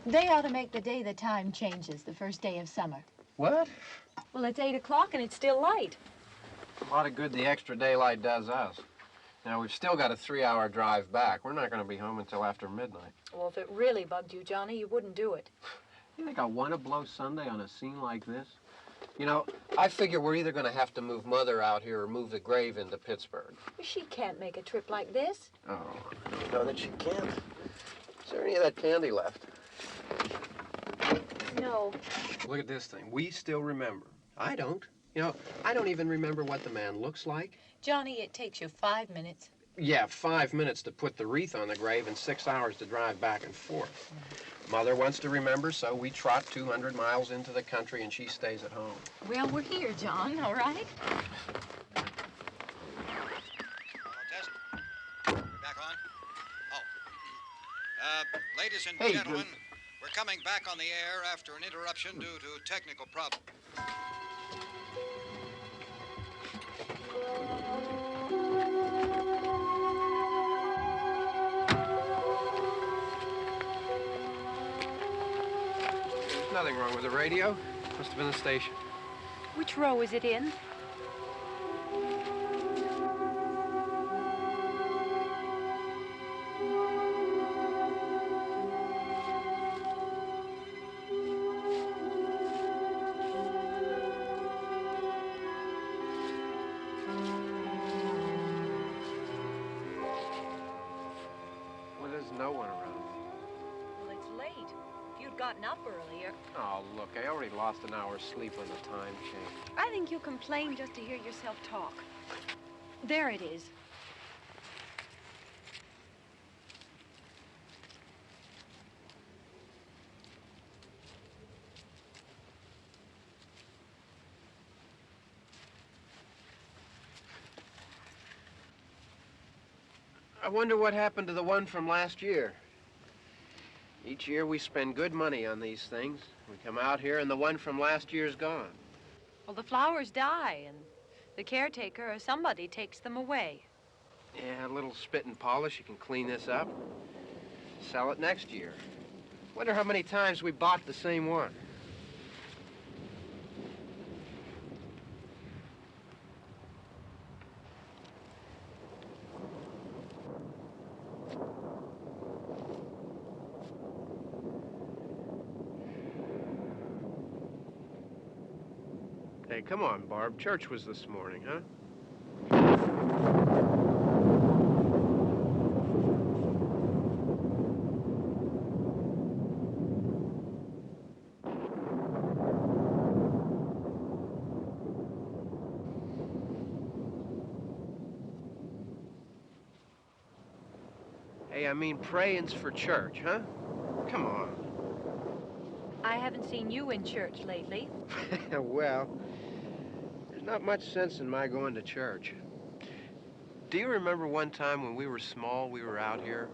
They ought to make the day the time changes, the first day of summer. What? Well, it's 8 o'clock and it's still light. A lot of good the extra daylight does us. Now, we've still got a 3-hour drive back. We're not going to be home until after midnight. Well, if it really bugged you, Johnny, you wouldn't do it. You think I want to blow Sunday on a scene like this? You know, I figure we're either going to have to move Mother out here or move the grave into Pittsburgh. She can't make a trip like this. Oh, I know that she can't. Is there any of that candy left? No. Look at this thing. We still remember. I don't. You know, I don't even remember what the man looks like. Johnny, it takes you 5 minutes. Yeah, 5 minutes to put the wreath on the grave and 6 hours to drive back and forth. Mother wants to remember, so we trot 200 miles into the country and she stays at home. Well, we're here, John, all right? Test. We're back on? Oh. Ladies and gentlemen, we're coming back on the air after an interruption due to technical problems. There's nothing wrong with the radio. Must have been the station. Which row is it in? No one around. Well, it's late. If you'd gotten up earlier. Oh, look, I already lost an hour's sleep on the time change. I think you complain just to hear yourself talk. There it is. I wonder what happened to the one from last year. Each year we spend good money on these things. We come out here and the one from last year's gone. Well, the flowers die and the caretaker or somebody takes them away. Yeah, a little spit and polish, you can clean this up. Sell it next year. Wonder how many times we bought the same one. Hey, come on, Barb. Church was this morning, huh? Hey, I mean, praying's for church, huh? Come on. I haven't seen you in church lately. Well, there's not much sense in my going to church. Do you remember one time when we were small, we were out here?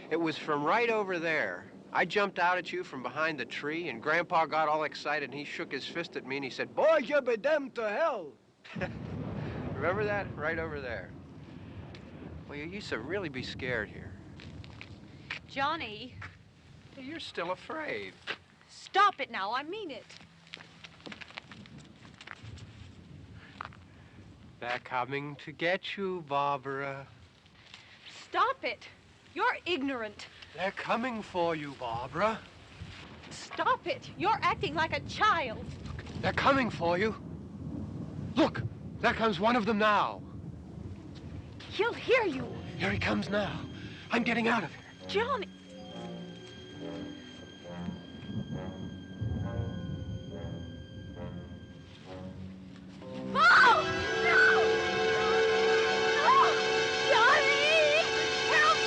It was from right over there. I jumped out at you from behind the tree, and Grandpa got all excited, and he shook his fist at me, and he said, "Boys, you'll be damned to hell." Remember that? Right over there. Well, you used to really be scared here. Johnny. You're still afraid. Stop it now. I mean it. They're coming to get you, Barbara. Stop it. You're ignorant. They're coming for you, Barbara. Stop it. You're acting like a child. They're coming for you. Look, there comes one of them now. He'll hear you. Here he comes now. I'm getting out of here. Johnny. Oh! No! No! Johnny! Help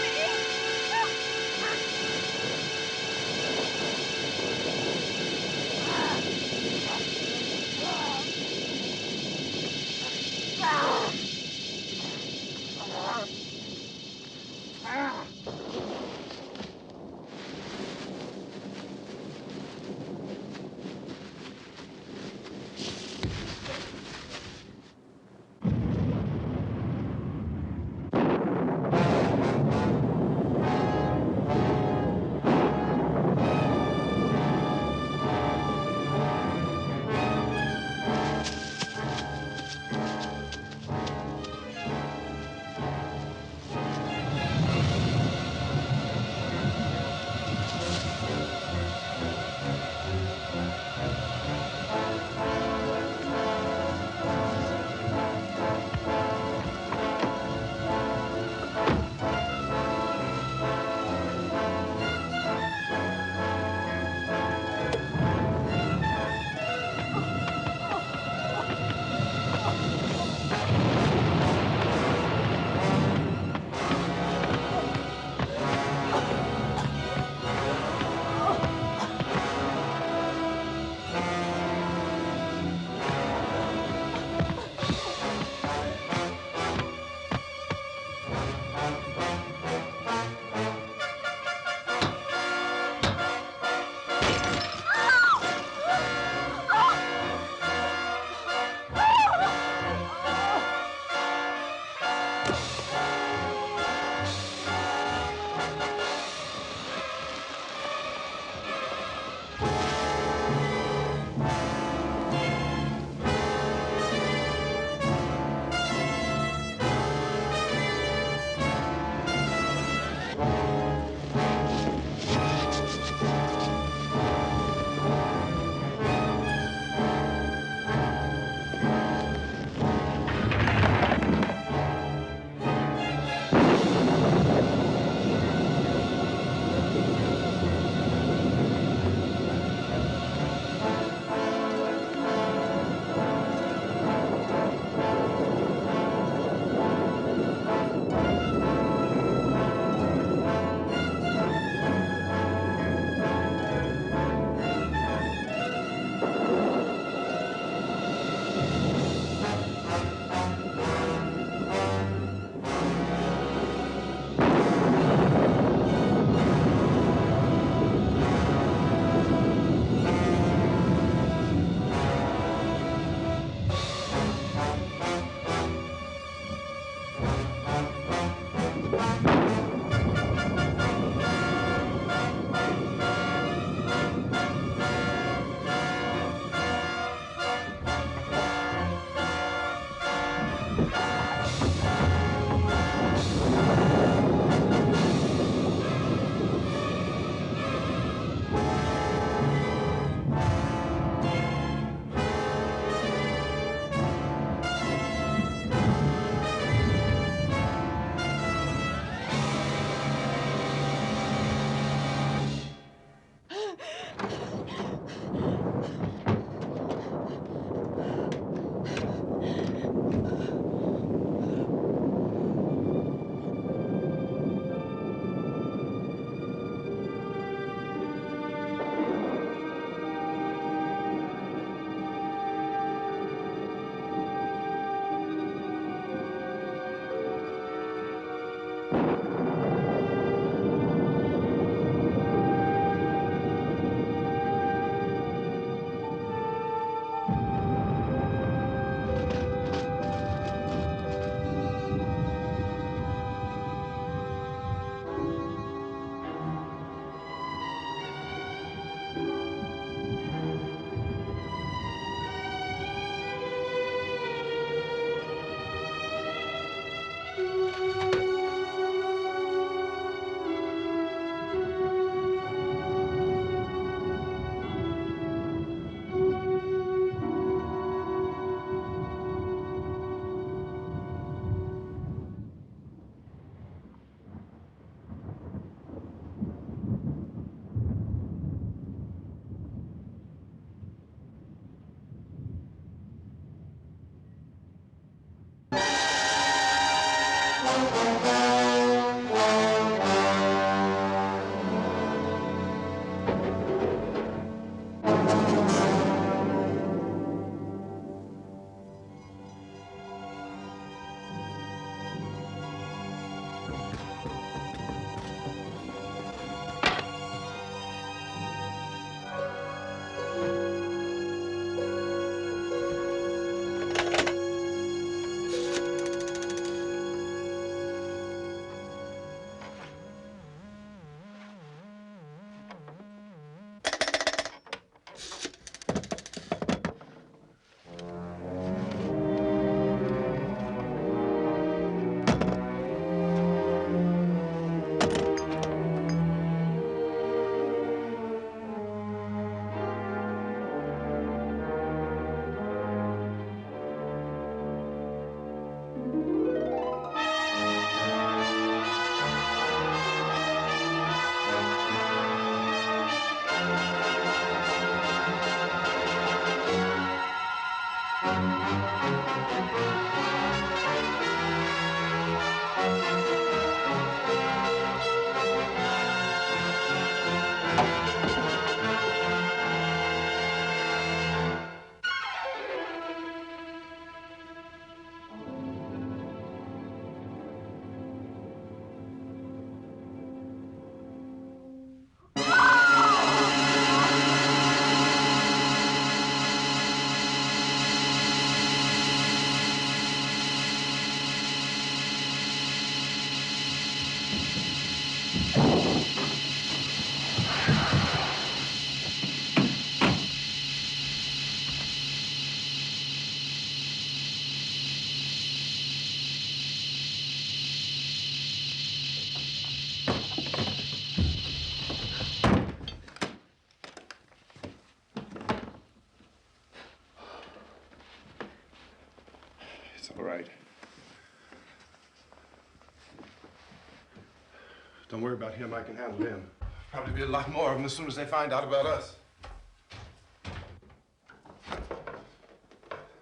Don't worry about him. I can handle him. Probably be a lot more of them as soon as they find out about us.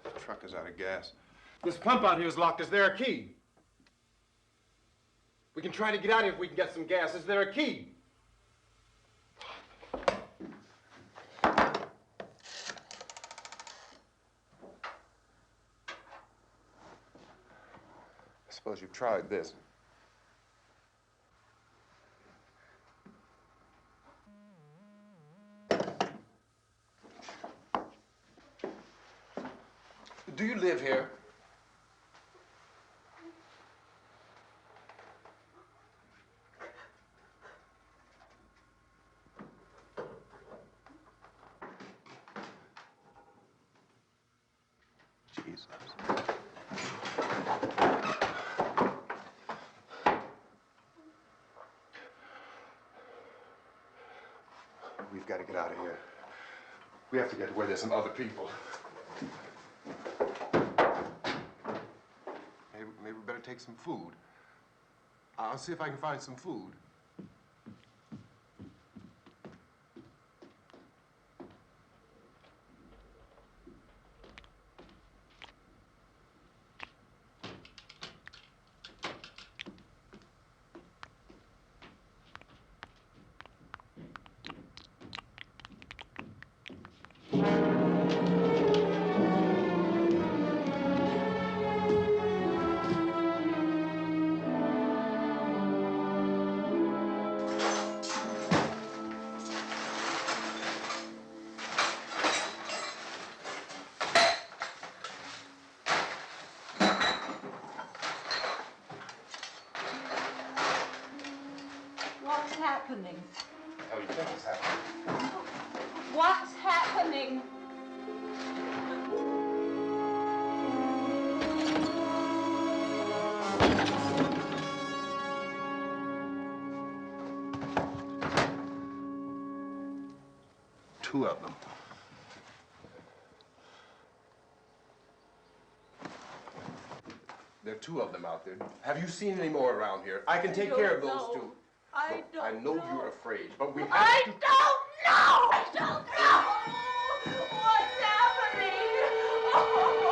The truck is out of gas. This pump out here is locked. Is there a key? We can try to get out here if we can get some gas. Is there a key? I suppose you've tried this. Do you live here? Jesus. We've got to get out of here. We have to get to where there's some other people. Maybe we better take some food. I'll see if I can find some food. What's happening? How do you think it's happening? What's happening? Two of them. There are two of them out there. Have you seen any more around here? I can take care of those two. I don't I know know. you're afraid, but we have I to... don't know! I don't know! What's happening? Oh.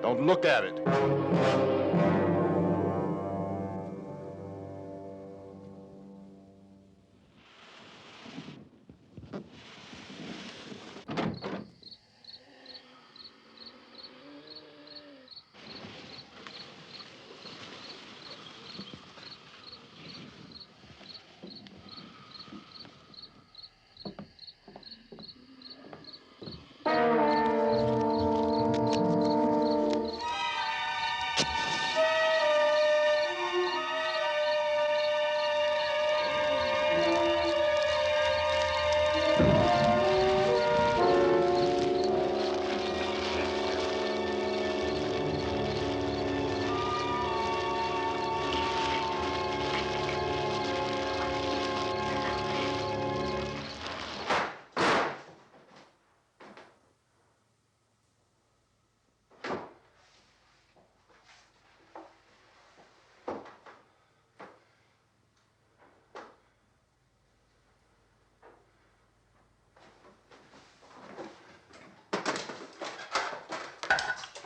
Don't look at it.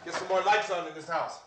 Get some more lights on in this house.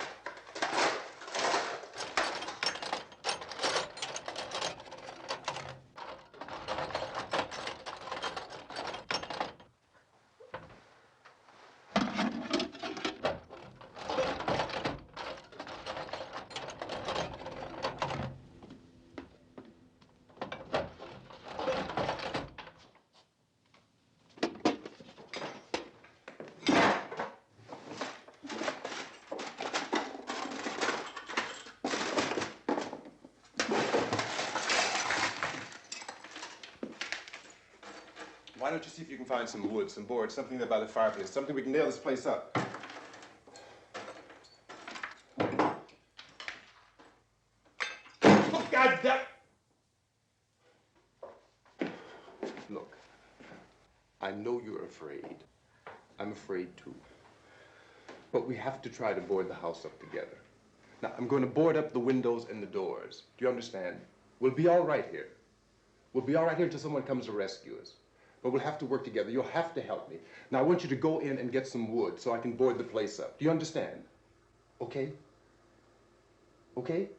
Why don't you see if you can find some wood, some board, something there by the fireplace, something we can nail this place up. Oh, God damn! Look, I know you're afraid. I'm afraid too. But we have to try to board the house up together. Now, I'm going to board up the windows and the doors. Do you understand? We'll be all right here. We'll be all right here until someone comes to rescue us. But we'll have to work together. You'll have to help me. Now, I want you to go in and get some wood so I can board the place up. Do you understand? Okay? Okay?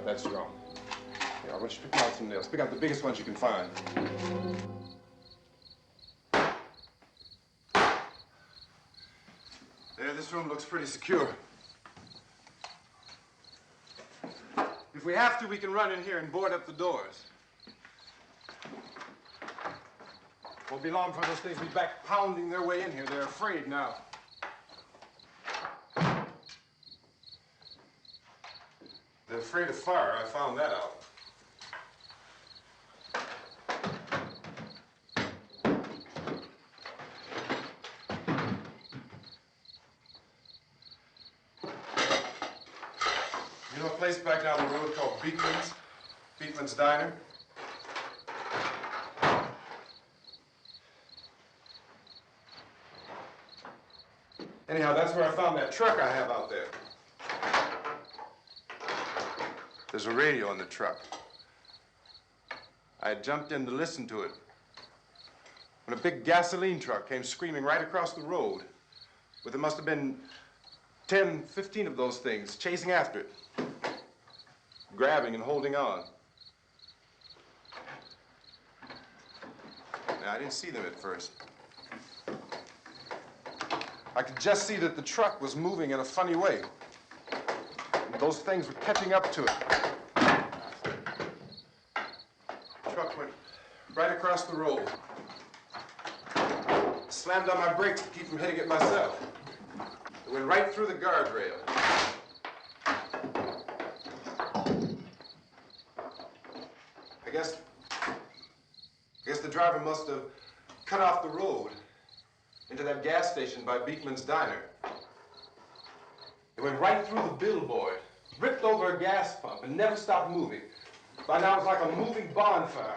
That's wrong. Here, I want you to pick out some nails. Pick out the biggest ones you can find. There, this room looks pretty secure. If we have to, we can run in here and board up the doors. Won't be long before those things be back pounding their way in here. They're afraid now. They're afraid of fire. I found that out. You know a place back down the road called Beekman's? Beekman's Diner? Anyhow, that's where I found that truck I have out there. There's a radio in the truck. I had jumped in to listen to it when a big gasoline truck came screaming right across the road with there must have been 10, 15 of those things chasing after it, grabbing and holding on. Now, I didn't see them at first. I could just see that the truck was moving in a funny way. And those things were catching up to it. The truck went right across the road. Slammed on my brakes to keep from hitting it myself. It went right through the guardrail. I guess the driver must have cut off the road into that gas station by Beekman's Diner. It went right through the billboard, ripped over a gas pump, and never stopped moving. By now, it was like a moving bonfire.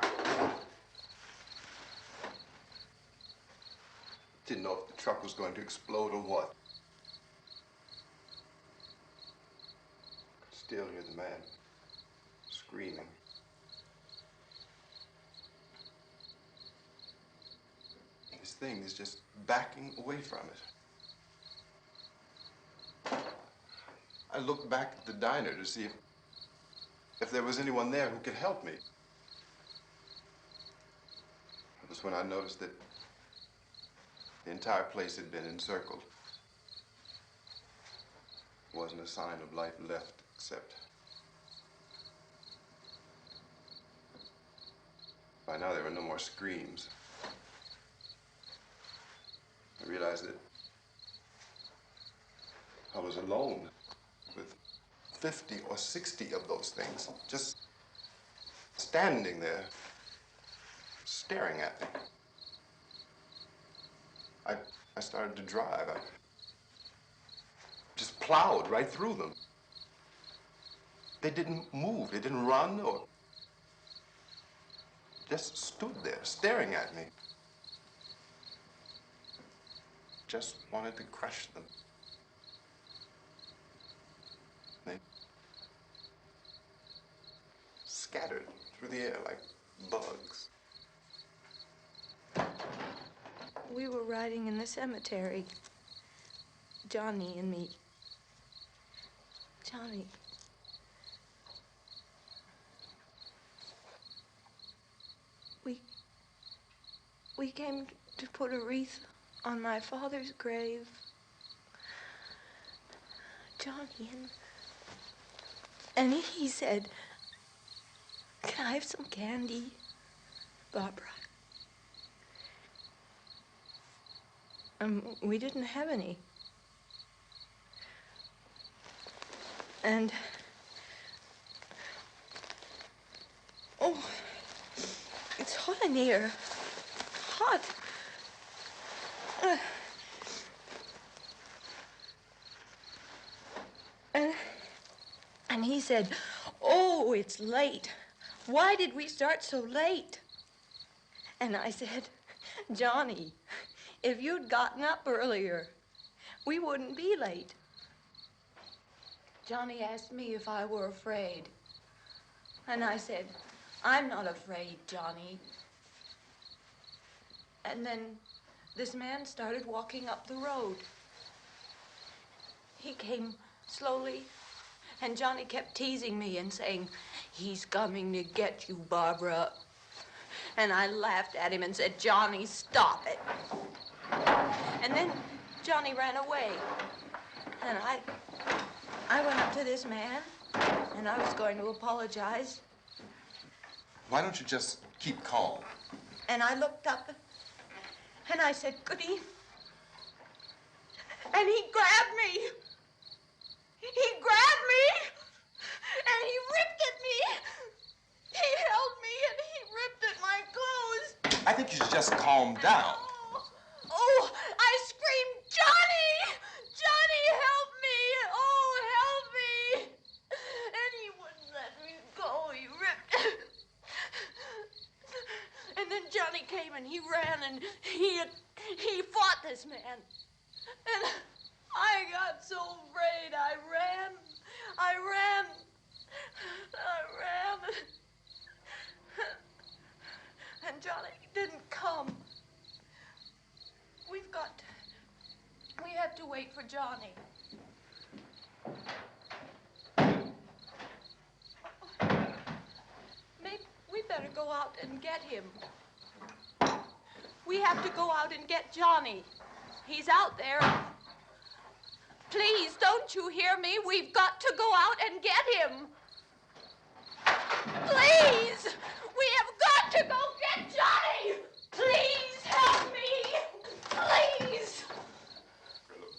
Didn't know if the truck was going to explode or what. Could still hear the man screaming. This thing is just backing away from it. I looked back at the diner to see if there was anyone there who could help me. It was when I noticed that the entire place had been encircled. There wasn't a sign of life left except by now there were no more screams. I realized that I was alone with 50 or 60 of those things, just standing there, staring at me. I started to drive. I just plowed right through them. They didn't move, they didn't run or just stood there staring at me. Just wanted to crush them. They scattered through the air like bugs. We were riding in the cemetery, Johnny and me. Johnny. We came to put a wreath on my father's grave. Johnny, and he said, "Can I have some candy, Barbara?" We didn't have any. And, oh, it's hot in here. Hot. And he said, "Oh, it's late. Why did we start so late?" And I said, "Johnny, if you'd gotten up earlier, we wouldn't be late." Johnny asked me if I were afraid. And I said, "I'm not afraid, Johnny." And then this man started walking up the road. He came slowly And Johnny kept teasing me and saying, "He's coming to get you, Barbara." And I laughed at him and said, "Johnny, stop it." And then Johnny ran away. And I went up to this man, and I was going to apologize. Why don't you just keep calm? And I looked up, and I said, "Goody." And he grabbed me. He grabbed me, and he ripped at me. He held me, and he ripped at my clothes. I think you should just calm down. Oh, I screamed, "Johnny! Johnny, help me! Oh, help me!" And he wouldn't let me go. He ripped. And then Johnny came and he ran and he fought this man. And I got so afraid. I ran. And Johnny didn't come. We have to wait for Johnny. Maybe we better go out and get him. We have to go out and get Johnny. He's out there. Please, don't you hear me? We've got to go out and get him. Please! We have got to go get Johnny! Please help me! Please!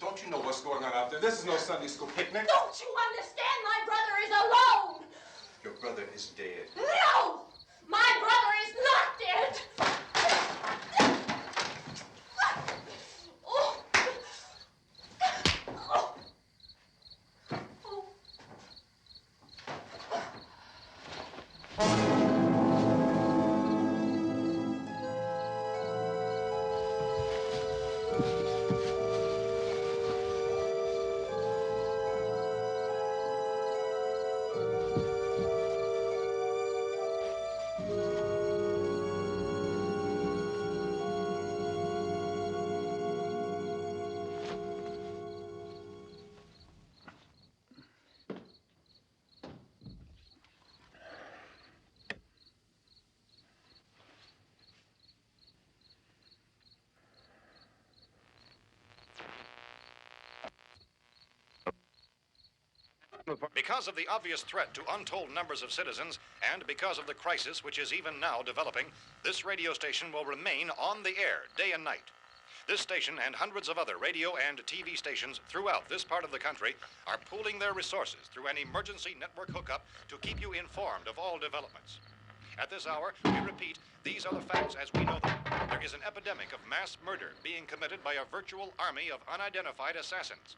Don't you know what's going on out there? This is no Sunday school picnic. Don't you understand? My brother is alone! Your brother is dead. No! My brother is not dead! Oh. Oh. Because of the obvious threat to untold numbers of citizens, and because of the crisis which is even now developing, this radio station will remain on the air day and night. This station and hundreds of other radio and TV stations throughout this part of the country are pooling their resources through an emergency network hookup to keep you informed of all developments. At this hour, we repeat, these are the facts as we know them. There is an epidemic of mass murder being committed by a virtual army of unidentified assassins.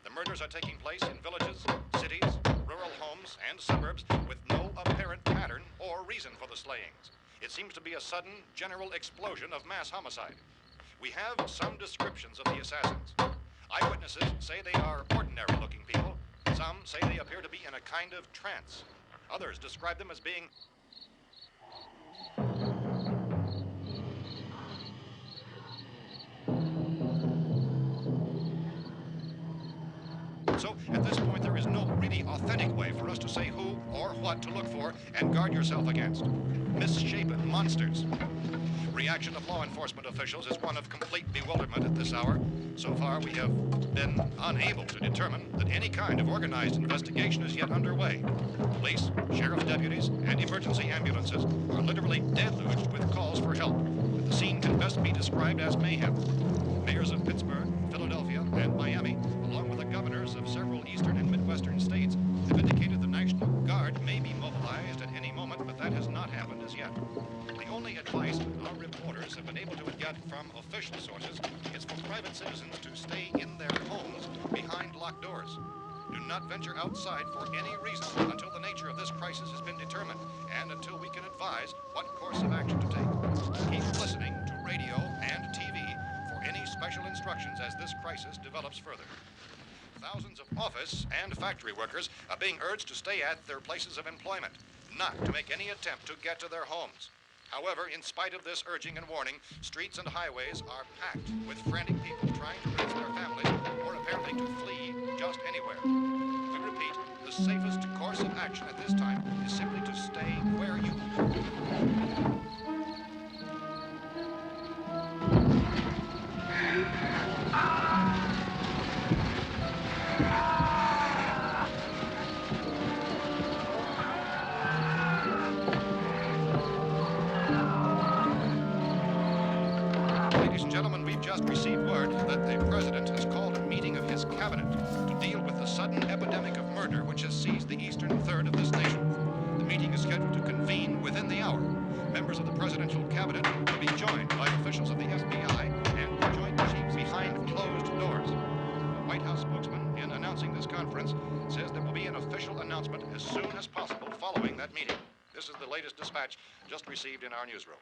The murders are taking place in villages, cities, rural homes, and suburbs with no apparent pattern or reason for the slayings. It seems to be a sudden, general explosion of mass homicide. We have some descriptions of the assassins. Eyewitnesses say they are ordinary-looking people. Some say they appear to be in a kind of trance. Others describe them as being So, at this point, there is no really authentic way for us to say who or what to look for and guard yourself against. Misshapen monsters. Reaction of law enforcement officials is one of complete bewilderment at this hour. So far, we have been unable to determine that any kind of organized investigation is yet underway. Police, sheriff's deputies, and emergency ambulances are literally deluged with calls for help. But the scene can best be described as mayhem. Mayors of Pittsburgh, Philadelphia, and Miami, along with the governors of several eastern and midwestern states, have indicated the National Guard may be mobilized at any moment, but that has not happened as yet. The only advice our reporters have been able to get from official sources is for private citizens to stay in their homes behind locked doors. Do not venture outside for any reason until the nature of this crisis has been determined and until we can advise what course of action to take. Keep listening to radio and TV for any special instructions as this crisis develops further. Thousands of office and factory workers are being urged to stay at their places of employment, not to make any attempt to get to their homes. However, in spite of this urging and warning, streets and highways are packed with frantic people trying to reach their families or apparently to flee just anywhere. We repeat, the safest course of action at this time is simply to stay where you Ladies and gentlemen, we've just received word that the president has called a meeting of his cabinet to deal with the sudden epidemic of murder which has seized the eastern third of this nation. The meeting is scheduled to convene within the hour. Members of the presidential cabinet will be joined by officials of the FBI and the Joint Chiefs behind closed doors. The White House spokesman, in announcing this conference, says there will be an official announcement as soon as possible following that meeting. This is the latest dispatch just received in our newsroom.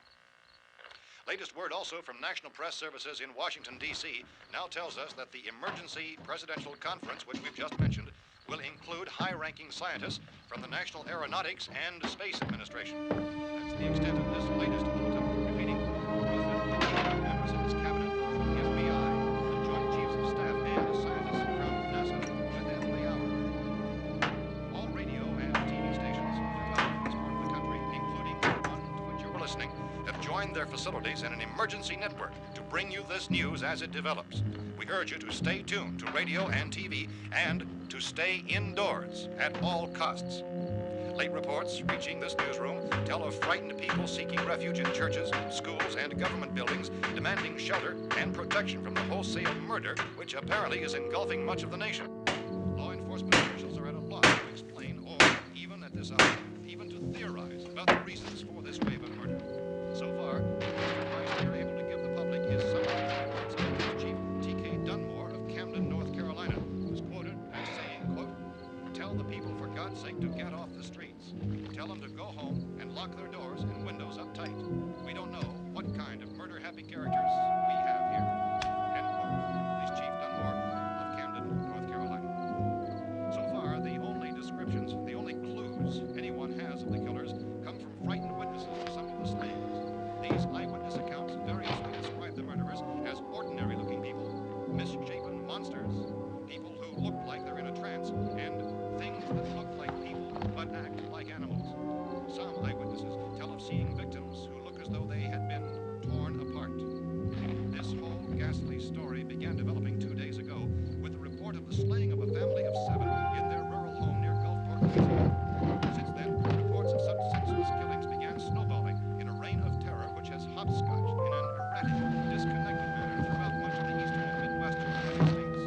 Latest word also from National Press Services in Washington, D.C. now tells us that the emergency presidential conference, which we've just mentioned, will include high-ranking scientists from the National Aeronautics and Space Administration. That's the extent of this latest bulletin. Repeating, the President, members of his cabinet, the FBI, the Joint Chiefs of Staff, and scientists from NASA within the hour. All radio and TV stations throughout this part of the country, including the one to which you're listening, have joined their facilities in an emergency network to bring you this news as it develops. We urge you to stay tuned to radio and TV and to stay indoors at all costs. Late reports reaching this newsroom tell of frightened people seeking refuge in churches, schools, and government buildings, demanding shelter and protection from the wholesale murder which apparently is engulfing much of the nation. Law enforcement officials are at a loss to explain or, even at this hour, even to theorize about the reasons for this wave of murder. So far, the advice we are able to give the public is summarized by Police Chief T.K. Dunmore of Camden, North Carolina, who's quoted as saying, quote, "Tell the people, for God's sake, to get off the streets. Tell them to go home and lock their doors and windows up tight. We don't know what kind of murder-happy characters we have here." End quote. Police Chief Dunmore of Camden, North Carolina. So far, the only descriptions, the only clues anyone has of the killers come from frightened witnesses of some of the slayings. These eyewitness accounts variously describe the murderers as ordinary-looking people, misshapen monsters, people who look like they're in a trance, and things that look like people but act like animals. Some eyewitnesses tell of seeing victims who look as though they had been torn apart. This whole ghastly story began developing 2 days ago with the report of the slaying of a family of 7 in their rural home near Gulfport, Louisiana. Since then, reports of such senseless killings began snowballing in a reign of terror which has hopscotched in an erratic, disconnected manner throughout much of the eastern and midwestern United States.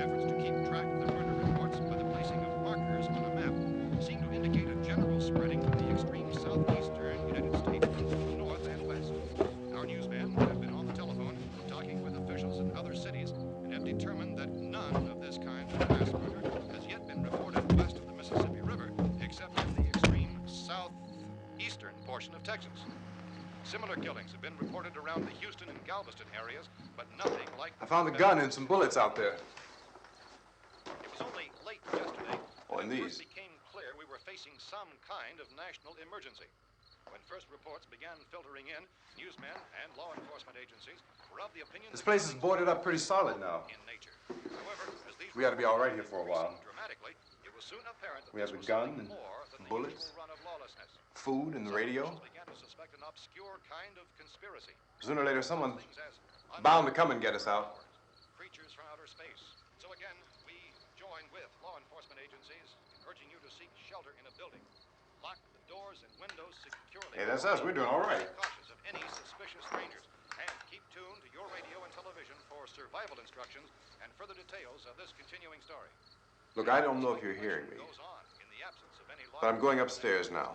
Efforts to keep track of the murder reports by the placing of markers on a map seem to indicate a general spreading from the extreme southeastern United States to the north and west. Our newsmen have been on the telephone talking with officials in other cities and have determined that none of this kind of mass murder has yet been reported west of the Mississippi River, except in the extreme southeastern portion of Texas. Similar killings have been reported around the Houston and Galveston areas, but nothing like... I found a gun and some bullets out there. It was only late yesterday Oh, when and it these. first became clear we were facing some kind of national emergency. When first reports began filtering in, newsmen and law enforcement agencies were of the opinion This that place is killings boarded were up pretty solid now. in nature. However, as these We ought to be all right reports here for a began while. increasing dramatically, it was soon apparent that We this have a was gun something and more than the bullets, usual run of lawlessness. food and the Some radio. officials began to suspect an obscure kind of conspiracy. Sooner or later, someone's Things as bound to come and get us out. creatures from outer space. So again, we join with law enforcement agencies in urging you to seek shelter in a building. Lock the doors and windows securely. Hey, that's us. We're doing all right. Be cautious of any suspicious strangers. And keep tuned to your radio and television for survival instructions and further details of this continuing story. Look, I don't know if you're hearing me, Goes on in the absence of any law. but I'm going upstairs now.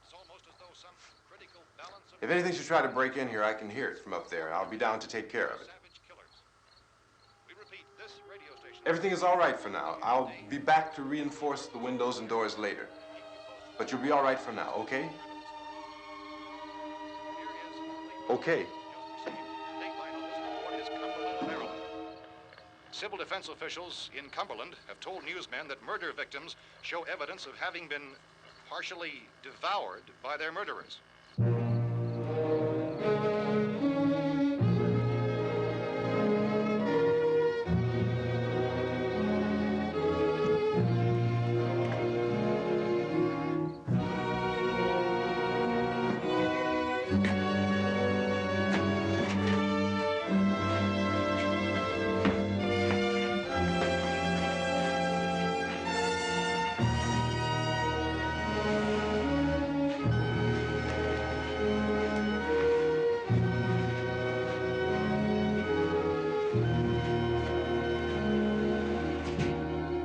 It's almost as though some critical balance of If anything should try to break in here, I can hear it from up there, and I'll be down to take care of it. savage killers. We repeat, this radio station. Everything is all right for now. I'll be back to reinforce the windows and doors later. But you'll be all right for now, okay? Okay. Dateline on this report is Cumberland, Maryland. Civil defense officials in Cumberland have told newsmen that murder victims show evidence of having been partially devoured by their murderers.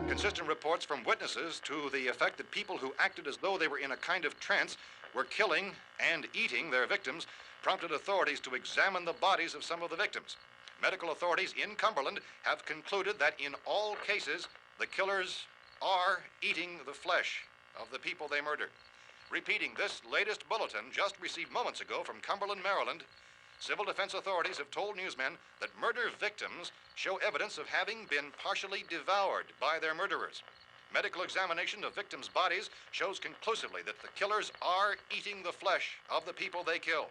Consistent reports from witnesses to the effect that people who acted as though they were in a kind of trance were killing and eating their victims prompted authorities to examine the bodies of some of the victims. Medical authorities in Cumberland have concluded that in all cases, the killers are eating the flesh of the people they murdered. Repeating this latest bulletin just received moments ago from Cumberland, Maryland, civil defense authorities have told newsmen that murder victims show evidence of having been partially devoured by their murderers. Medical examination of victims' bodies shows conclusively that the killers are eating the flesh of the people they kill.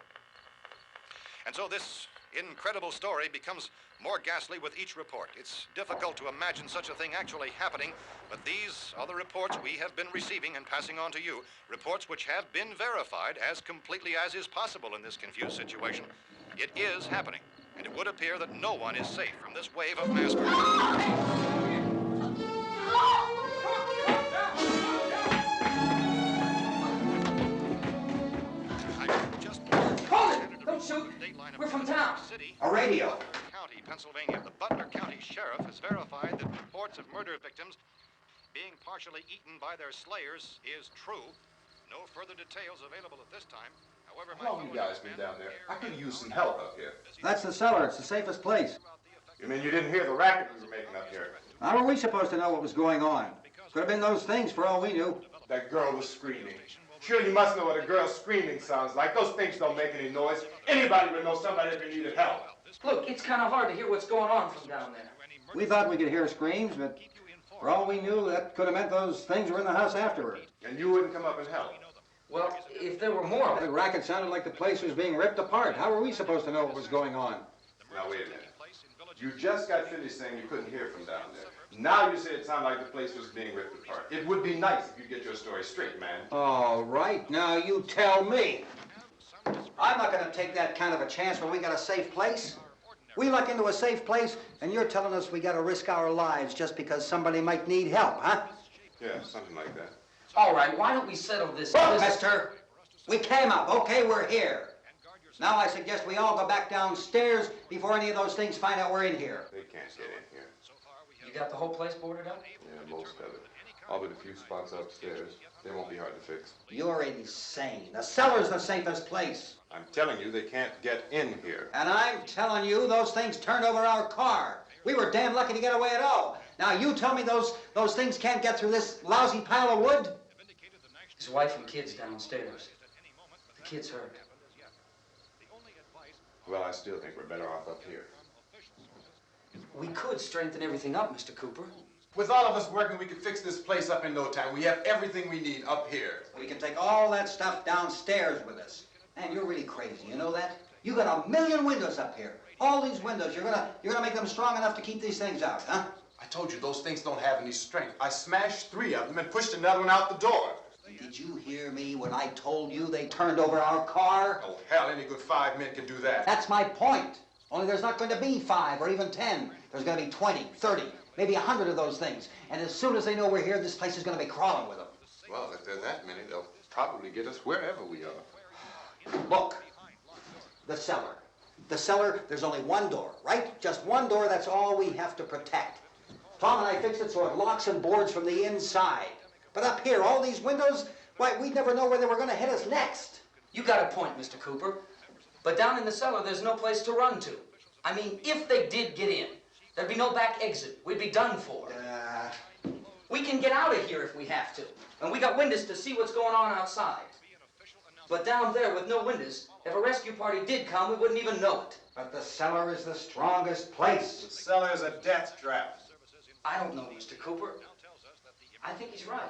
And so this incredible story becomes more ghastly with each report. It's difficult to imagine such a thing actually happening, but these are the reports we have been receiving and passing on to you, reports which have been verified as completely as is possible in this confused situation. It is happening, and it would appear that no one is safe from this wave of mass murder. Don't shoot! We're from town. A radio. County, Pennsylvania. The Butler County Sheriff has verified that reports of murder victims being partially eaten by their slayers is true. No further details available at this time. However, How long you guys been down there? I could use some help up here. That's the cellar. It's the safest place. You mean you didn't hear the racket we were making up here? How were we supposed to know what was going on? Could have been those things for all we knew. That girl was screaming. Sure, you must know what a girl screaming sounds like. Those things don't make any noise. Anybody would know somebody ever needed help. Look, it's kind of hard to hear what's going on from down there. We thought we could hear screams, but for all we knew, that could have meant those things were in the house afterward. And you wouldn't come up and help? Well, if there were more of The it. racket sounded like the place was being ripped apart. How were we supposed to know what was going on? Now, wait a minute. You just got finished saying you couldn't hear from down there. Now you say it sounded like the place was being ripped apart. It would be nice if you get your story straight, man. All right, now you tell me. I'm not going to take that kind of a chance when we got a safe place. We luck into a safe place, and you're telling us we got to risk our lives just because somebody might need help, huh? Yeah, something like that. All right, why don't we settle this? Look, mister, we came up. Okay, we're here. Now I suggest we all go back downstairs before any of those things find out we're in here. They can't get in here. You got the whole place boarded up? Yeah, most of it. All but a few spots upstairs. They won't be hard to fix. You're insane. The cellar's the safest place. I'm telling you, they can't get in here. And I'm telling you, those things turned over our car. We were damn lucky to get away at all. Now you tell me those things can't get through this lousy pile of wood? His wife and kids downstairs. The kid's hurt. Well, I still think we're better off up here. We could strengthen everything up, Mr. Cooper. With all of us working, we could fix this place up in no time. We have everything we need up here. We can take all that stuff downstairs with us. Man, you're really crazy, you know that? You got 1 million windows up here. All these windows, you're gonna make them strong enough to keep these things out, huh? I told you, those things don't have any strength. I smashed 3 of them and pushed another one out the door. Did you hear me when I told you they turned over our car? Oh, hell, any good 5 men can do that. That's my point. Only there's not going to be 5 or even 10. There's going to be 20, 30, maybe 100 of those things. And as soon as they know we're here, this place is going to be crawling with them. Well, if there are that many, they'll probably get us wherever we are. Look, the cellar. The cellar, there's only one door, right? Just one door, that's all we have to protect. Tom and I fixed it so it locks and boards from the inside. But up here, all these windows, why, we'd never know where they were going to hit us next. You got a point, Mr. Cooper. But down in the cellar, there's no place to run to. I mean, if they did get in, there'd be no back exit. We'd be done for. We can get out of here if we have to. And we got windows to see what's going on outside. But down there with no windows, if a rescue party did come, we wouldn't even know it. But the cellar is the strongest place. The cellar is a death trap. I don't know, Mr. Cooper. I think he's right.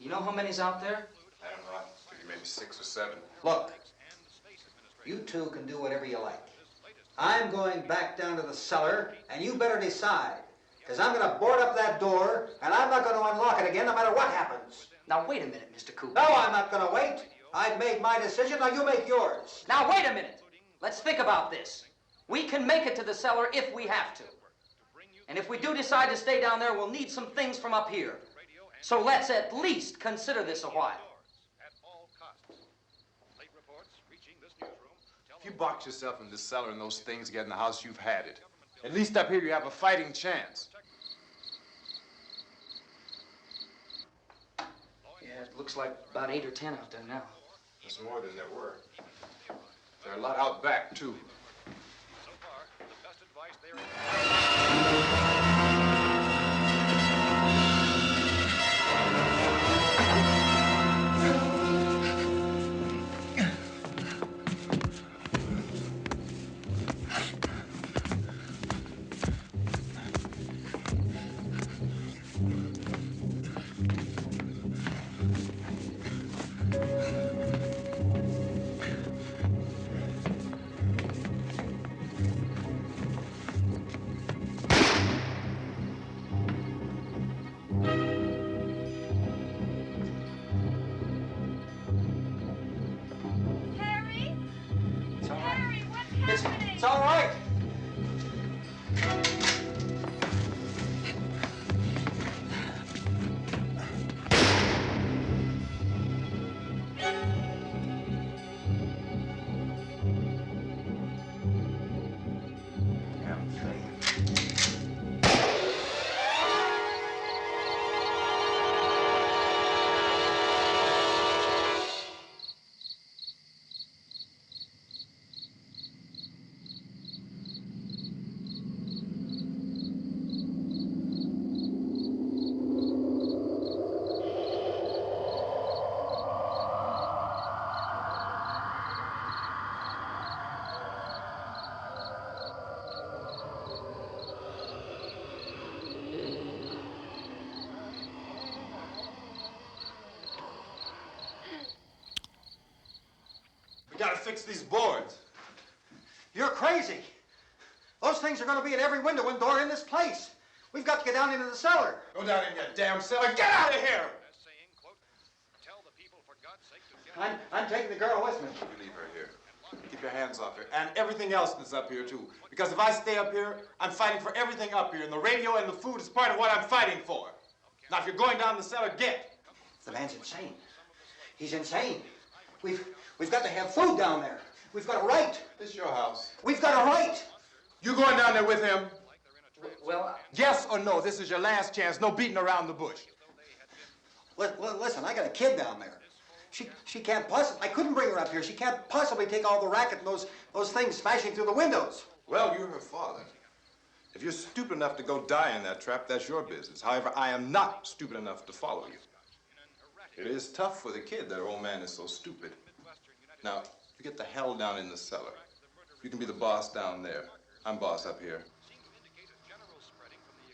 You know how many's out there? I don't know. Maybe 6 or 7. Look, you two can do whatever you like. I'm going back down to the cellar, and you better decide. Because I'm going to board up that door, and I'm not going to unlock it again no matter what happens. Now, wait a minute, Mr. Cooper. No, I'm not going to wait. I've made my decision, now you make yours. Now, wait a minute. Let's think about this. We can make it to the cellar if we have to. And if we do decide to stay down there, we'll need some things from up here. So let's at least consider this a while. If you box yourself in this cellar and those things get in the house, you've had it. At least up here you have a fighting chance. Yeah, it looks like about 8 or 10 out there now. There's more than there were. There are a lot out back, too. So far, the best advice there is... It's all right. We gotta fix these boards. You're crazy. Those things are going to be in every window and door in this place. We've got to get down into the cellar. Go down in your damn cellar. Get out of here! I'm taking the girl with me. You leave her here. Keep your hands off her. And everything else that's up here, too. Because if I stay up here, I'm fighting for everything up here. And the radio and the food is part of what I'm fighting for. Now, if you're going down the cellar, get. The man's insane. He's insane. We've got to have food down there. We've got a right. This is your house. We've got a right. You going down there with him? Well, Yes or no? This is your last chance. No beating around the bush. Listen, I got a kid down there. She can't possibly, I couldn't bring her up here. She can't possibly take all the racket and those things smashing through the windows. Well, you're her father. If you're stupid enough to go die in that trap, that's your business. However, I am not stupid enough to follow you. It is tough for the kid that old man is so stupid. Now, you get the hell down in the cellar. You can be the boss down there. I'm boss up here.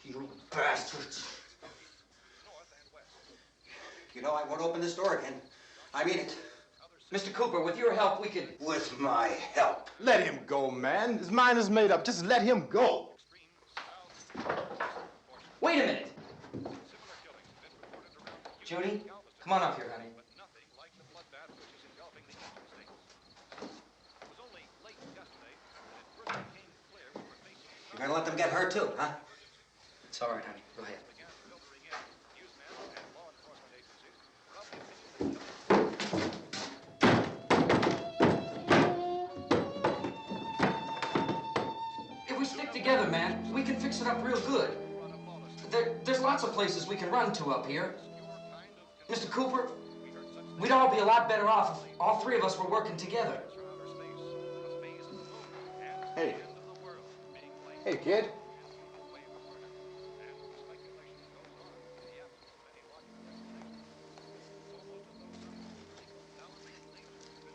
You bastards. You know, I won't open this door again. I mean it. Mr. Cooper, with your help, we could... With my help. Let him go, man. His mind is made up. Just let him go. Wait a minute. Judy, come on up here, honey. You're gonna let them get hurt too, huh? It's all right, honey. Go ahead. If we stick together, man, we can fix it up real good. There's lots of places we can run to up here. Mr. Cooper, we'd all be a lot better off if all three of us were working together. Hey. Hey, kid.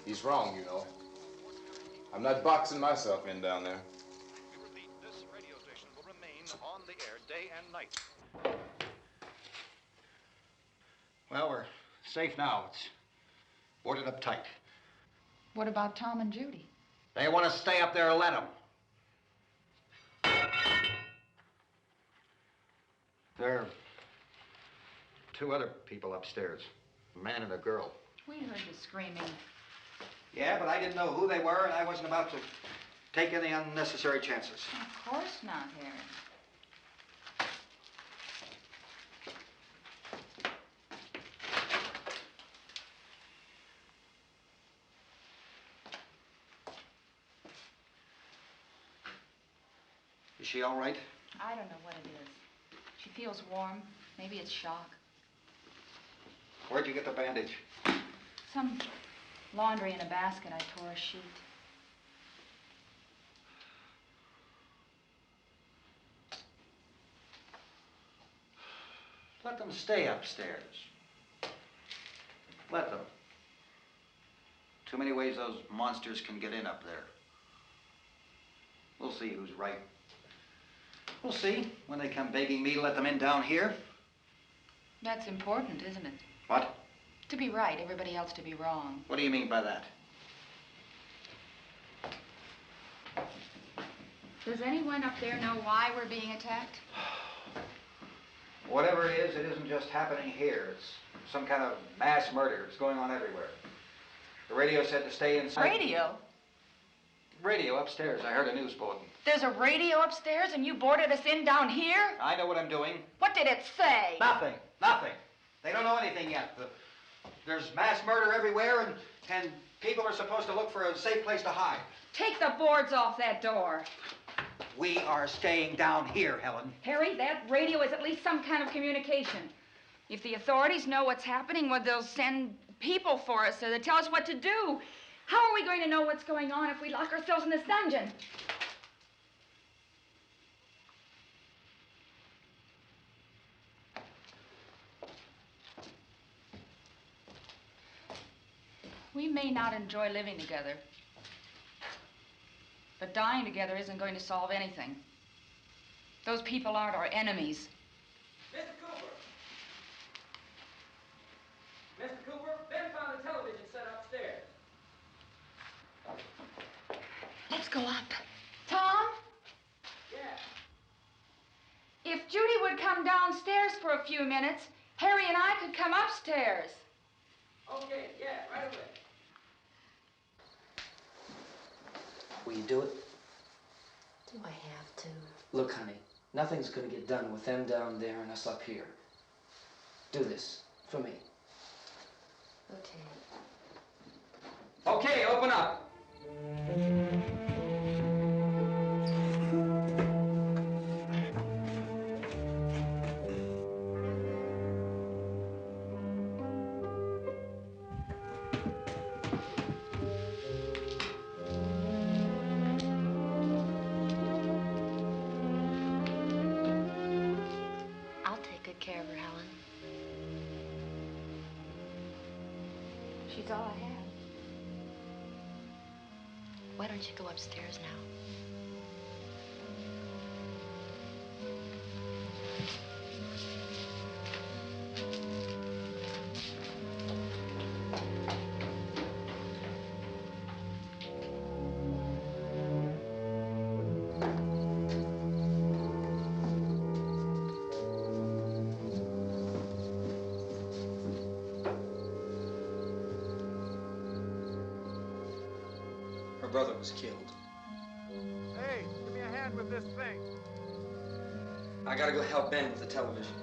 He's wrong, you know. I'm not boxing myself in down there. This radio station will remain on the air day and night. Well, we're safe now. It's boarded up tight. What about Tom and Judy? They want to stay up there, let them. There are two other people upstairs, a man and a girl. We heard the screaming. Yeah, but I didn't know who they were, and I wasn't about to take any unnecessary chances. Of course not, Harry. Is she all right? I don't know what it is. She feels warm. Maybe it's shock. Where'd you get the bandage? Some laundry in a basket. I tore a sheet. Let them stay upstairs. Let them. Too many ways those monsters can get in up there. We'll see who's right. We'll see when they come begging me to let them in down here. That's important, isn't it? What? To be right, everybody else to be wrong. What do you mean by that? Does anyone up there know why we're being attacked? Whatever it isn't just happening here. It's some kind of mass murder. It's going on everywhere. The radio said to stay inside. Radio? Radio upstairs. I heard a news bulletin. There's a radio upstairs and you boarded us in down here? I know what I'm doing. What did it say? Nothing. Nothing. They don't know anything yet. There's mass murder everywhere, and people are supposed to look for a safe place to hide. Take the boards off that door. We are staying down here, Helen. Harry, that radio is at least some kind of communication. If the authorities know what's happening, well, they'll send people for us so they'll tell us what to do. How are we going to know what's going on if we lock ourselves in this dungeon? We may not enjoy living together, but dying together isn't going to solve anything. Those people aren't our enemies. Mr. Cooper! Mr. Cooper, Ben found the television set upstairs. Let's go up. Tom? Yeah. If Judy would come downstairs for a few minutes, Harry and I could come upstairs. Okay, yeah, right away. Will you do it? Do I have to? Look, honey, nothing's gonna get done with them down there and us up here. Do this for me. Okay. Okay, open up. I'll take good care of her, Helen. She's all I have. Why don't you go upstairs now? Her brother was killed. Hey, give me a hand with this thing. I gotta go help Ben with the television.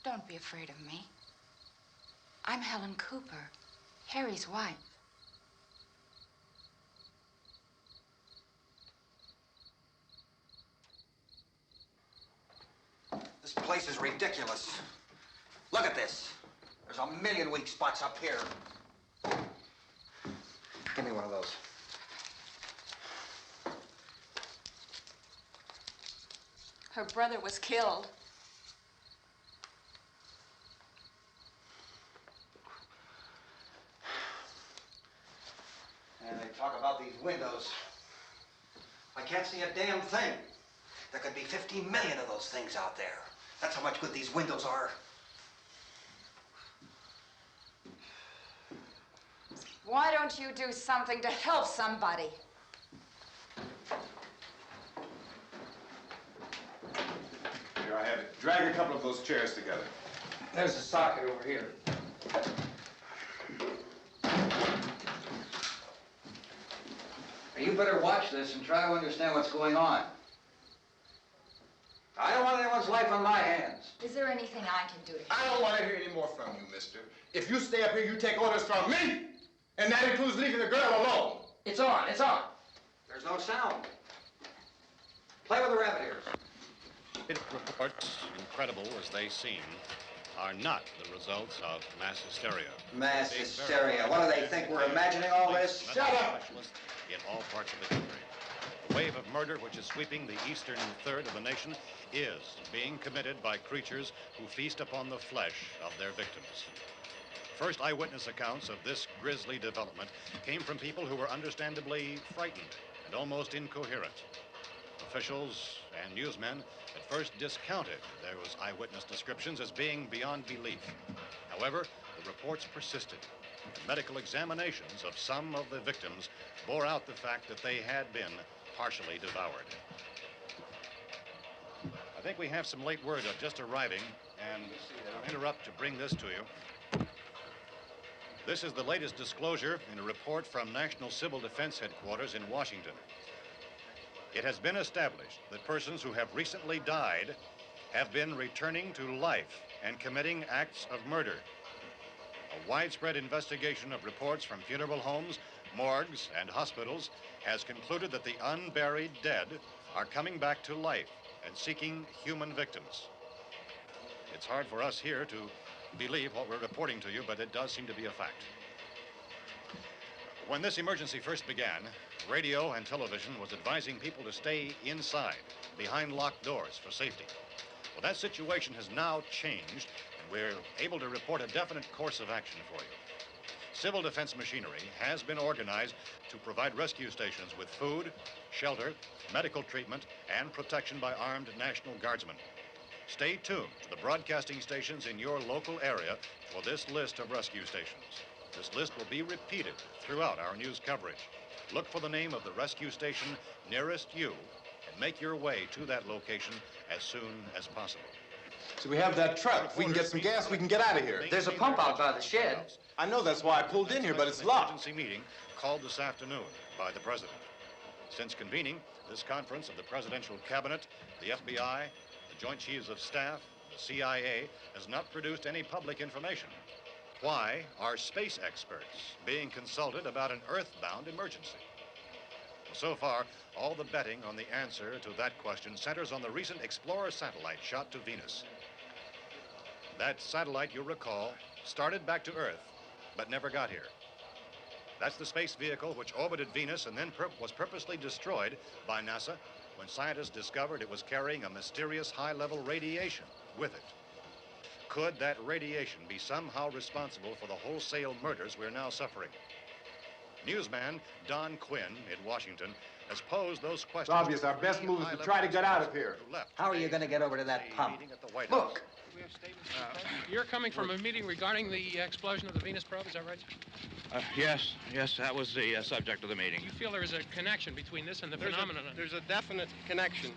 Don't be afraid of me. I'm Helen Cooper, Harry's wife. This place is ridiculous. Look at this. There's a million weak spots up here. Give me one of those. Her brother was killed. And they talk about these windows. I can't see a damn thing. There could be 15 million of those things out there. That's how much good these windows are. Why don't you do something to help somebody? Here, I have it. Drag a couple of those chairs together. There's a socket over here. You better watch this and try to understand what's going on. I don't want anyone's life on my hands. Is there anything I can do to I don't want to hear any more from you, mister. If you stay up here, you take orders from me. And that includes leaving the girl alone. It's on, it's on. There's no sound. Play with the rabbit ears. Reports, incredible as they seem, are not the results of mass hysteria. Mass hysteria. What do they think? We're imagining all this? Shut up! In all parts of the country. The wave of murder which is sweeping the eastern third of the nation is being committed by creatures who feast upon the flesh of their victims. First eyewitness accounts of this grisly development came from people who were understandably frightened and almost incoherent. Officials and newsmen at first discounted those eyewitness descriptions as being beyond belief. However, the reports persisted. And medical examinations of some of the victims bore out the fact that they had been partially devoured. I think we have some late word just arriving, and I'll interrupt to bring this to you. This is the latest disclosure in a report from National Civil Defense Headquarters in Washington. It has been established that persons who have recently died have been returning to life and committing acts of murder. A widespread investigation of reports from funeral homes, morgues, and hospitals has concluded that the unburied dead are coming back to life and seeking human victims. It's hard for us here to believe what we're reporting to you, but it does seem to be a fact. When this emergency first began, radio and television was advising people to stay inside, behind locked doors for safety. Well, that situation has now changed, and we're able to report a definite course of action for you. Civil defense machinery has been organized to provide rescue stations with food, shelter, medical treatment, and protection by armed National Guardsmen. Stay tuned to the broadcasting stations in your local area for this list of rescue stations. This list will be repeated throughout our news coverage. Look for the name of the rescue station nearest you and make your way to that location as soon as possible. So we have that truck. If we can get some gas, we can get out of here. There's a pump out by the shed. I know, that's why I pulled in here, but it's locked. Emergency meeting called this afternoon by the president. Since convening this conference of the presidential cabinet, the FBI, the Joint Chiefs of Staff, the CIA has not produced any public information. Why are space experts being consulted about an earthbound emergency? Well, so far, all the betting on the answer to that question centers on the recent Explorer satellite shot to Venus. That satellite, you'll recall, started back to Earth, but never got here. That's the space vehicle which orbited Venus and then was purposely destroyed by NASA when scientists discovered it was carrying a mysterious high-level radiation with it. Could that radiation be somehow responsible for the wholesale murders we're now suffering? Newsman Don Quinn in Washington has posed those questions. It's obvious our best move is to try to get out of here. How are you going to get over to that pump? Look! You're coming from a meeting regarding the explosion of the Venus probe, is that right? Yes, that was the subject of the meeting. You feel there is a connection between this and the phenomenon? There's a definite connection.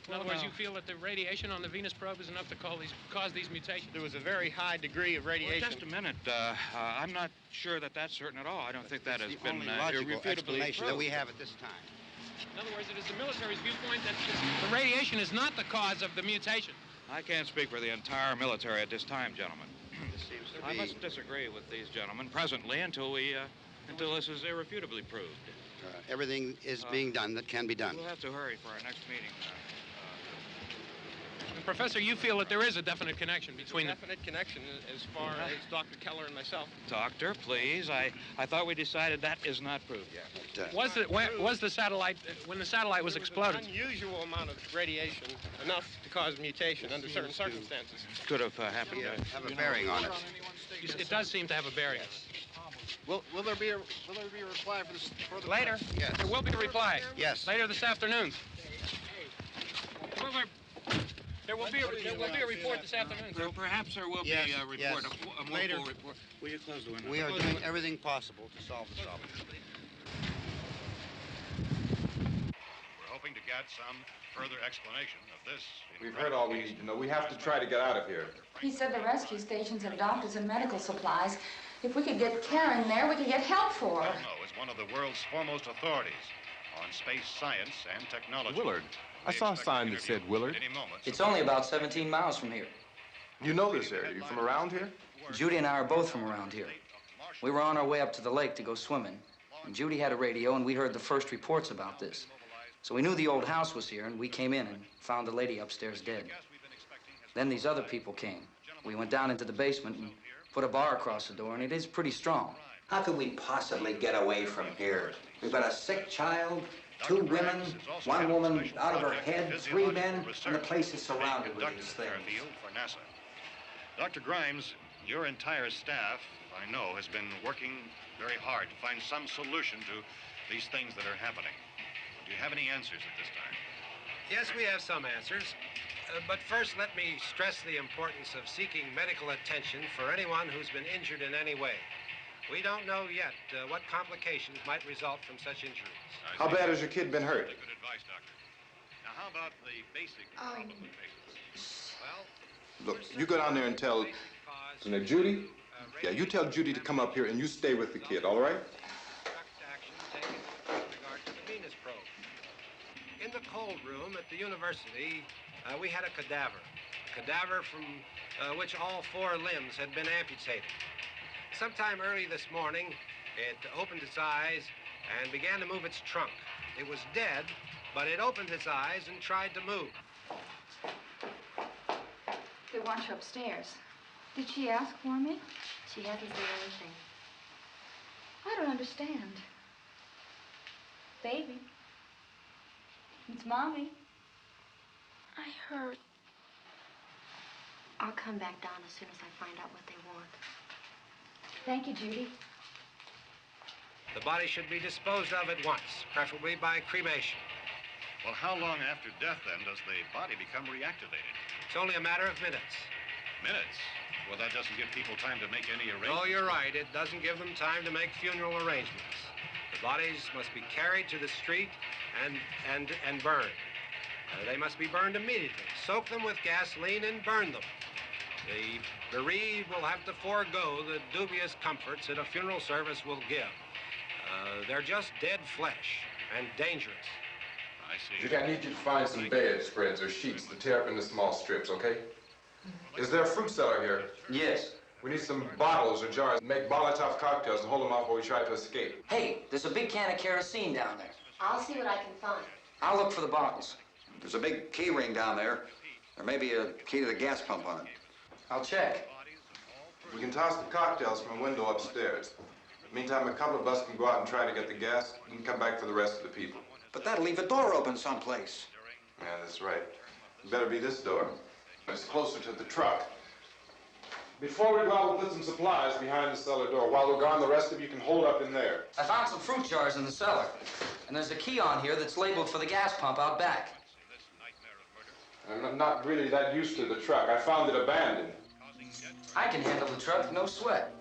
In other words, you feel that the radiation on the Venus probe is enough to cause these mutations? There was a very high degree of radiation. Well, just a minute. I'm not sure that that's certain at all. I don't think that has been logical explanation that we have at this time. In other words, it is the military's viewpoint that the radiation is not the cause of the mutation. I can't speak for the entire military at this time, gentlemen. This seems to I be... must disagree with these gentlemen presently until this is irrefutably proved. everything is being done that can be done. We'll have to hurry for our next meeting. Professor, you feel that there is a definite connection between them. Definite connection as far as Dr. Keller and myself. Doctor, please. I thought we decided that is not proved yet. Was the satellite, when the satellite was exploded? An unusual amount of radiation, enough to cause mutation under certain circumstances. Could have happened. Have a bearing on it. It does seem to have a bearing. Will there be a reply for this further? Later? Yes. There will be a reply. Yes. Later this afternoon. There will be a report this afternoon. Perhaps there will be a report, yes. a more Later. full report. Will you close the window? We are doing everything possible to solve the problem. We're hoping to get some further explanation of this. We've heard all we need to know. We have to try to get out of here. He said the rescue stations have doctors and medical supplies. If we could get Karen there, we could get help for her. Romero is one of the world's foremost authorities on space science and technology. Willard. I saw a sign that said Willard. It's only about 17 miles from here. You know this area. You from around here? Judy and I are both from around here. We were on our way up to the lake to go swimming, and Judy had a radio, and we heard the first reports about this. So we knew the old house was here, and we came in and found the lady upstairs dead. Then these other people came. We went down into the basement and put a bar across the door, and it is pretty strong. How could we possibly get away from here? We've got a sick child, 2 women, 1 woman out of her head, 3 men, and the place is surrounded with these things. For NASA. Dr. Grimes, your entire staff, I know, has been working very hard to find some solution to these things that are happening. Do you have any answers at this time? Yes, we have some answers. But first, let me stress the importance of seeking medical attention for anyone who's been injured in any way. We don't know yet what complications might result from such injuries. How bad has your kid been hurt? Good advice, Doctor. Now, how about the basic problem with patients? Well, Look, you go down there and tell... Now, Judy? Yeah, you tell Judy to come up here and you stay with the kid, all right? Action taken with regard to the Venus probe. In the cold room at the university, we had a cadaver from which all 4 limbs had been amputated. Sometime early this morning, it opened its eyes and began to move its trunk. It was dead, but it opened its eyes and tried to move. They want you upstairs. Did she ask for me? She hasn't said anything. I don't understand. Baby. It's Mommy. I heard. I'll come back down as soon as I find out what they want. Thank you, Judy. The body should be disposed of at once, preferably by cremation. Well, how long after death, then, does the body become reactivated? It's only a matter of minutes. Minutes? Well, that doesn't give people time to make any arrangements. Oh, you're right. It doesn't give them time to make funeral arrangements. The bodies must be carried to the street and burned. They must be burned immediately. Soak them with gasoline and burn them. The bereaved will have to forego the dubious comforts that a funeral service will give. They're just dead flesh and dangerous. I see. Judy, I need you to find some bedspreads or sheets to tear up into small strips, okay? Is there a fruit cellar here? Yes. We need some bottles or jars. Make Molotov cocktails and hold them off while we try to escape. Hey, there's a big can of kerosene down there. I'll see what I can find. I'll look for the bottles. There's a big key ring down there. There may be a key to the gas pump on it. I'll check. We can toss the cocktails from a window upstairs. Meantime, a couple of us can go out and try to get the gas and come back for the rest of the people. But that'll leave a door open someplace. Yeah, that's right. It better be this door. It's closer to the truck. Before we go out, we'll put some supplies behind the cellar door. While we're gone, the rest of you can hold up in there. I found some fruit jars in the cellar. And there's a key on here that's labeled for the gas pump out back. I'm not really that used to the truck. I found it abandoned. I can handle the truck, no sweat.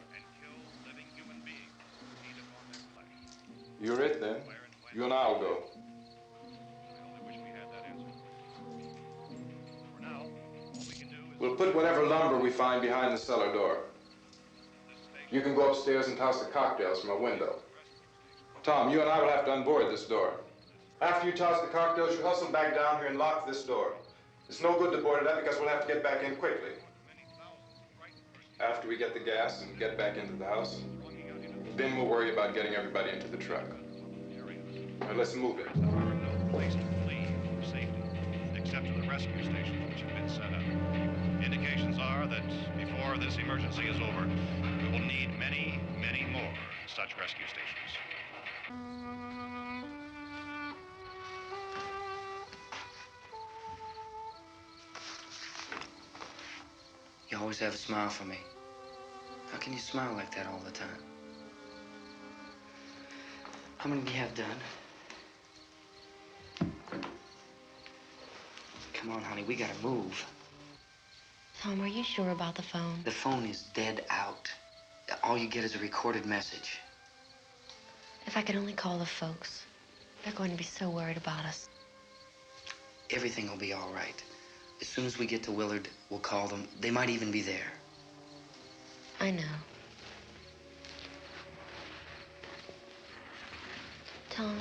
You're it, then. You and I'll go. We'll put whatever lumber we find behind the cellar door. You can go upstairs and toss the cocktails from a window. Tom, you and I will have to unboard this door. After you toss the cocktails, you hustle back down here and lock this door. It's no good to board it up because we'll have to get back in quickly. After we get the gas and get back into the house, then we'll worry about getting everybody into the truck. All right, let's move it. Place to flee for safety, except to the rescue stations which have been set up. Indications are that before this emergency is over, we will need many, many more such rescue stations. You always have a smile for me. How can you smile like that all the time? How many do you have done? Come on, honey, we gotta move. Tom, are you sure about the phone? The phone is dead out. All you get is a recorded message. If I could only call the folks. They're going to be so worried about us. Everything will be all right. As soon as we get to Willard, we'll call them. They might even be there. I know. Tom.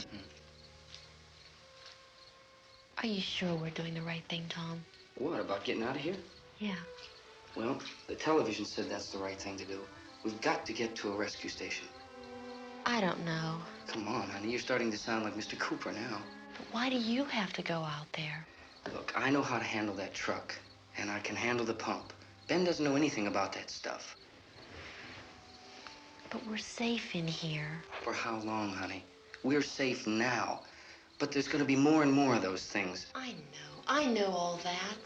Are you sure we're doing the right thing, Tom? What, about getting out of here? Yeah. Well, the television said that's the right thing to do. We've got to get to a rescue station. I don't know. Come on, honey, you're starting to sound like Mr. Cooper now. But why do you have to go out there? Look, I know how to handle that truck, and I can handle the pump. Ben doesn't know anything about that stuff. But we're safe in here. For how long, honey? We're safe now. But there's gonna be more and more of those things. I know all that.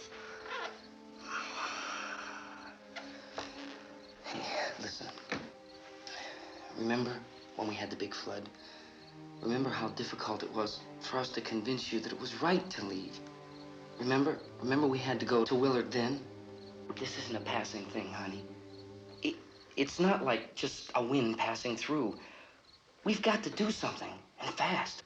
Hey, listen. Remember when we had the big flood? Remember how difficult it was for us to convince you that it was right to leave? Remember? Remember we had to go to Willard then? This isn't a passing thing, honey. It's not like just a wind passing through. We've got to do something, and fast.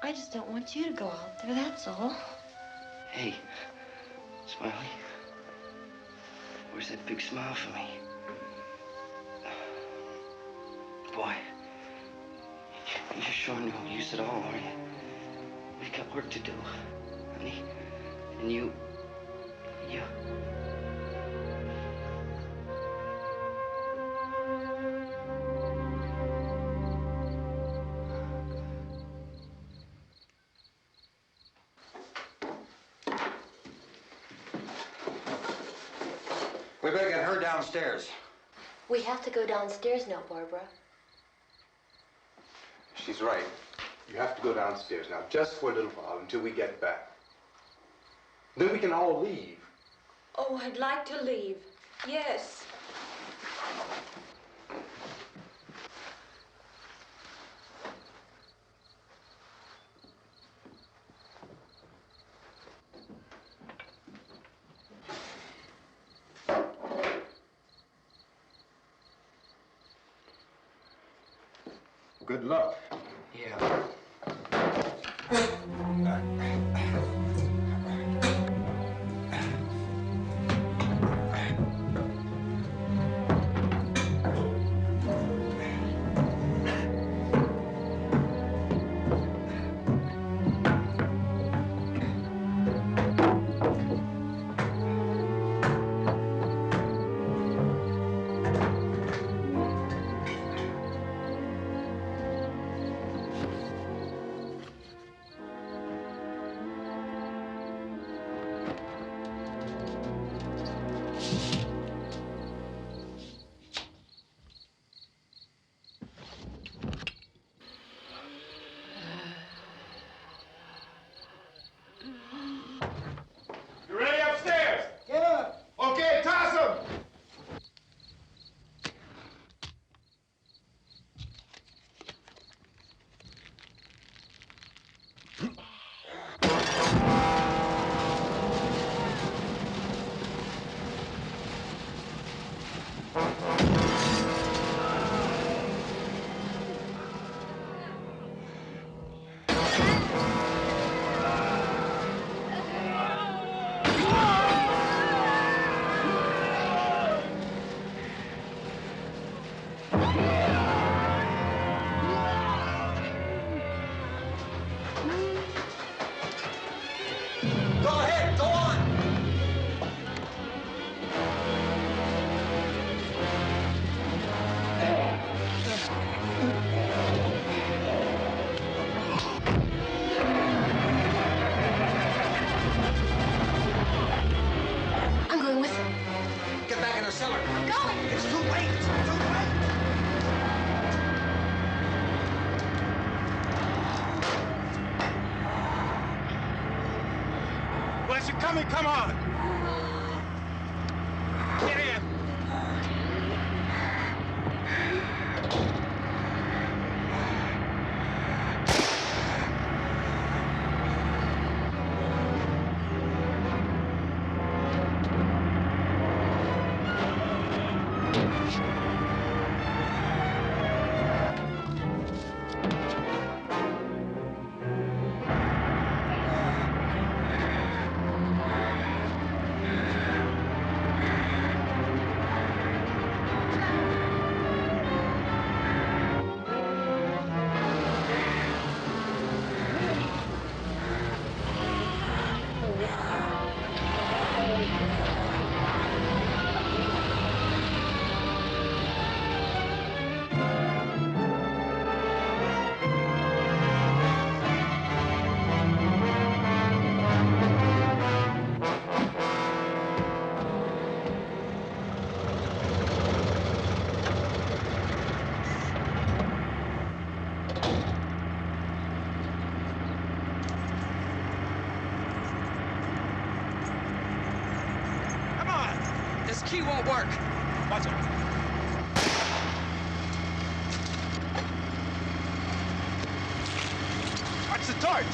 I just don't want you to go out there, that's all. Hey, Smiley. Where's that big smile for me? Boy, you're sure no use at all, are you? We've got work to do, honey. And you... We better get her downstairs. We have to go downstairs now, Barbara. She's right. You have to go downstairs now, just for a little while, until we get back. Then we can all leave. Oh, I'd like to leave. Yes. Good luck. Yeah. Unless you're coming, come on! Get in! This key won't work. Watch it. Watch the torch!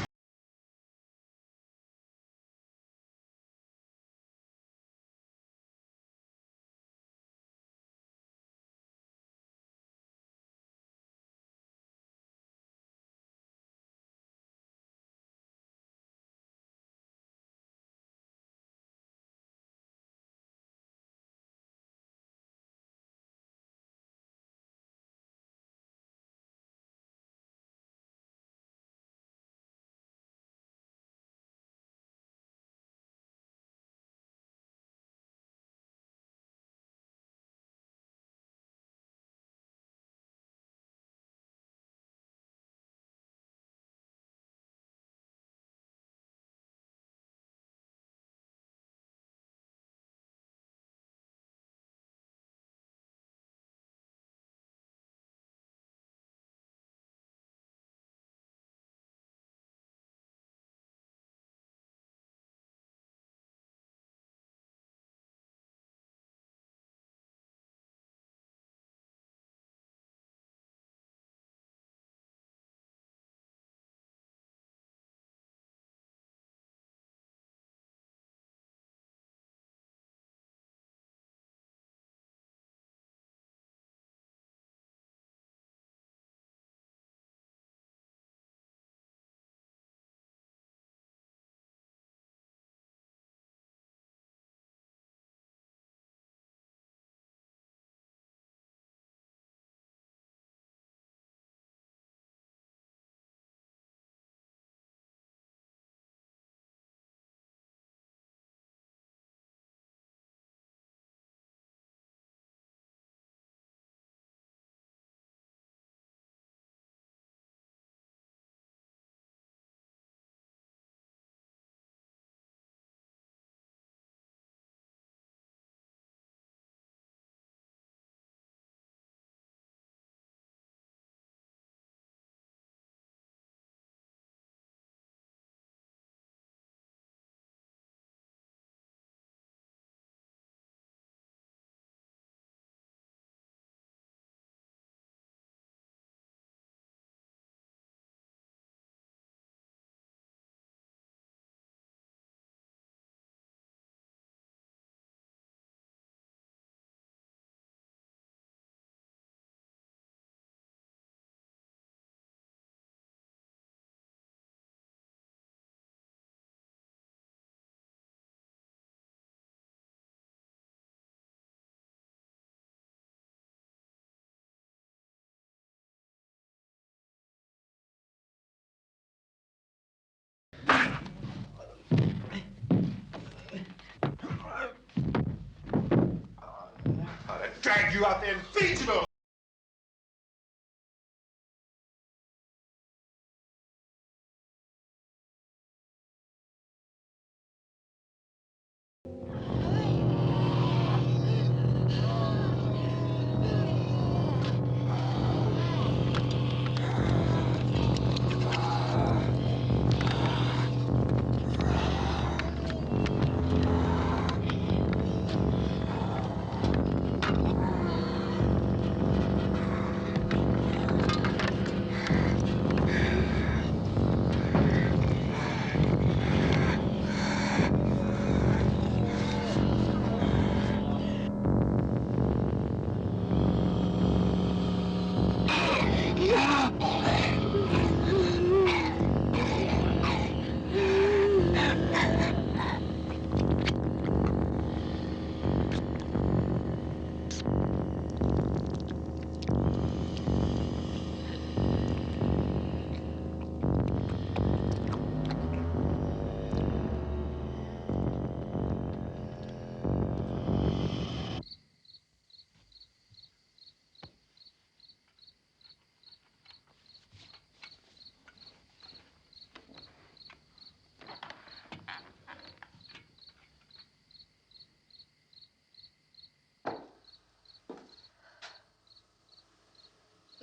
I'd drag you out there and feed you those.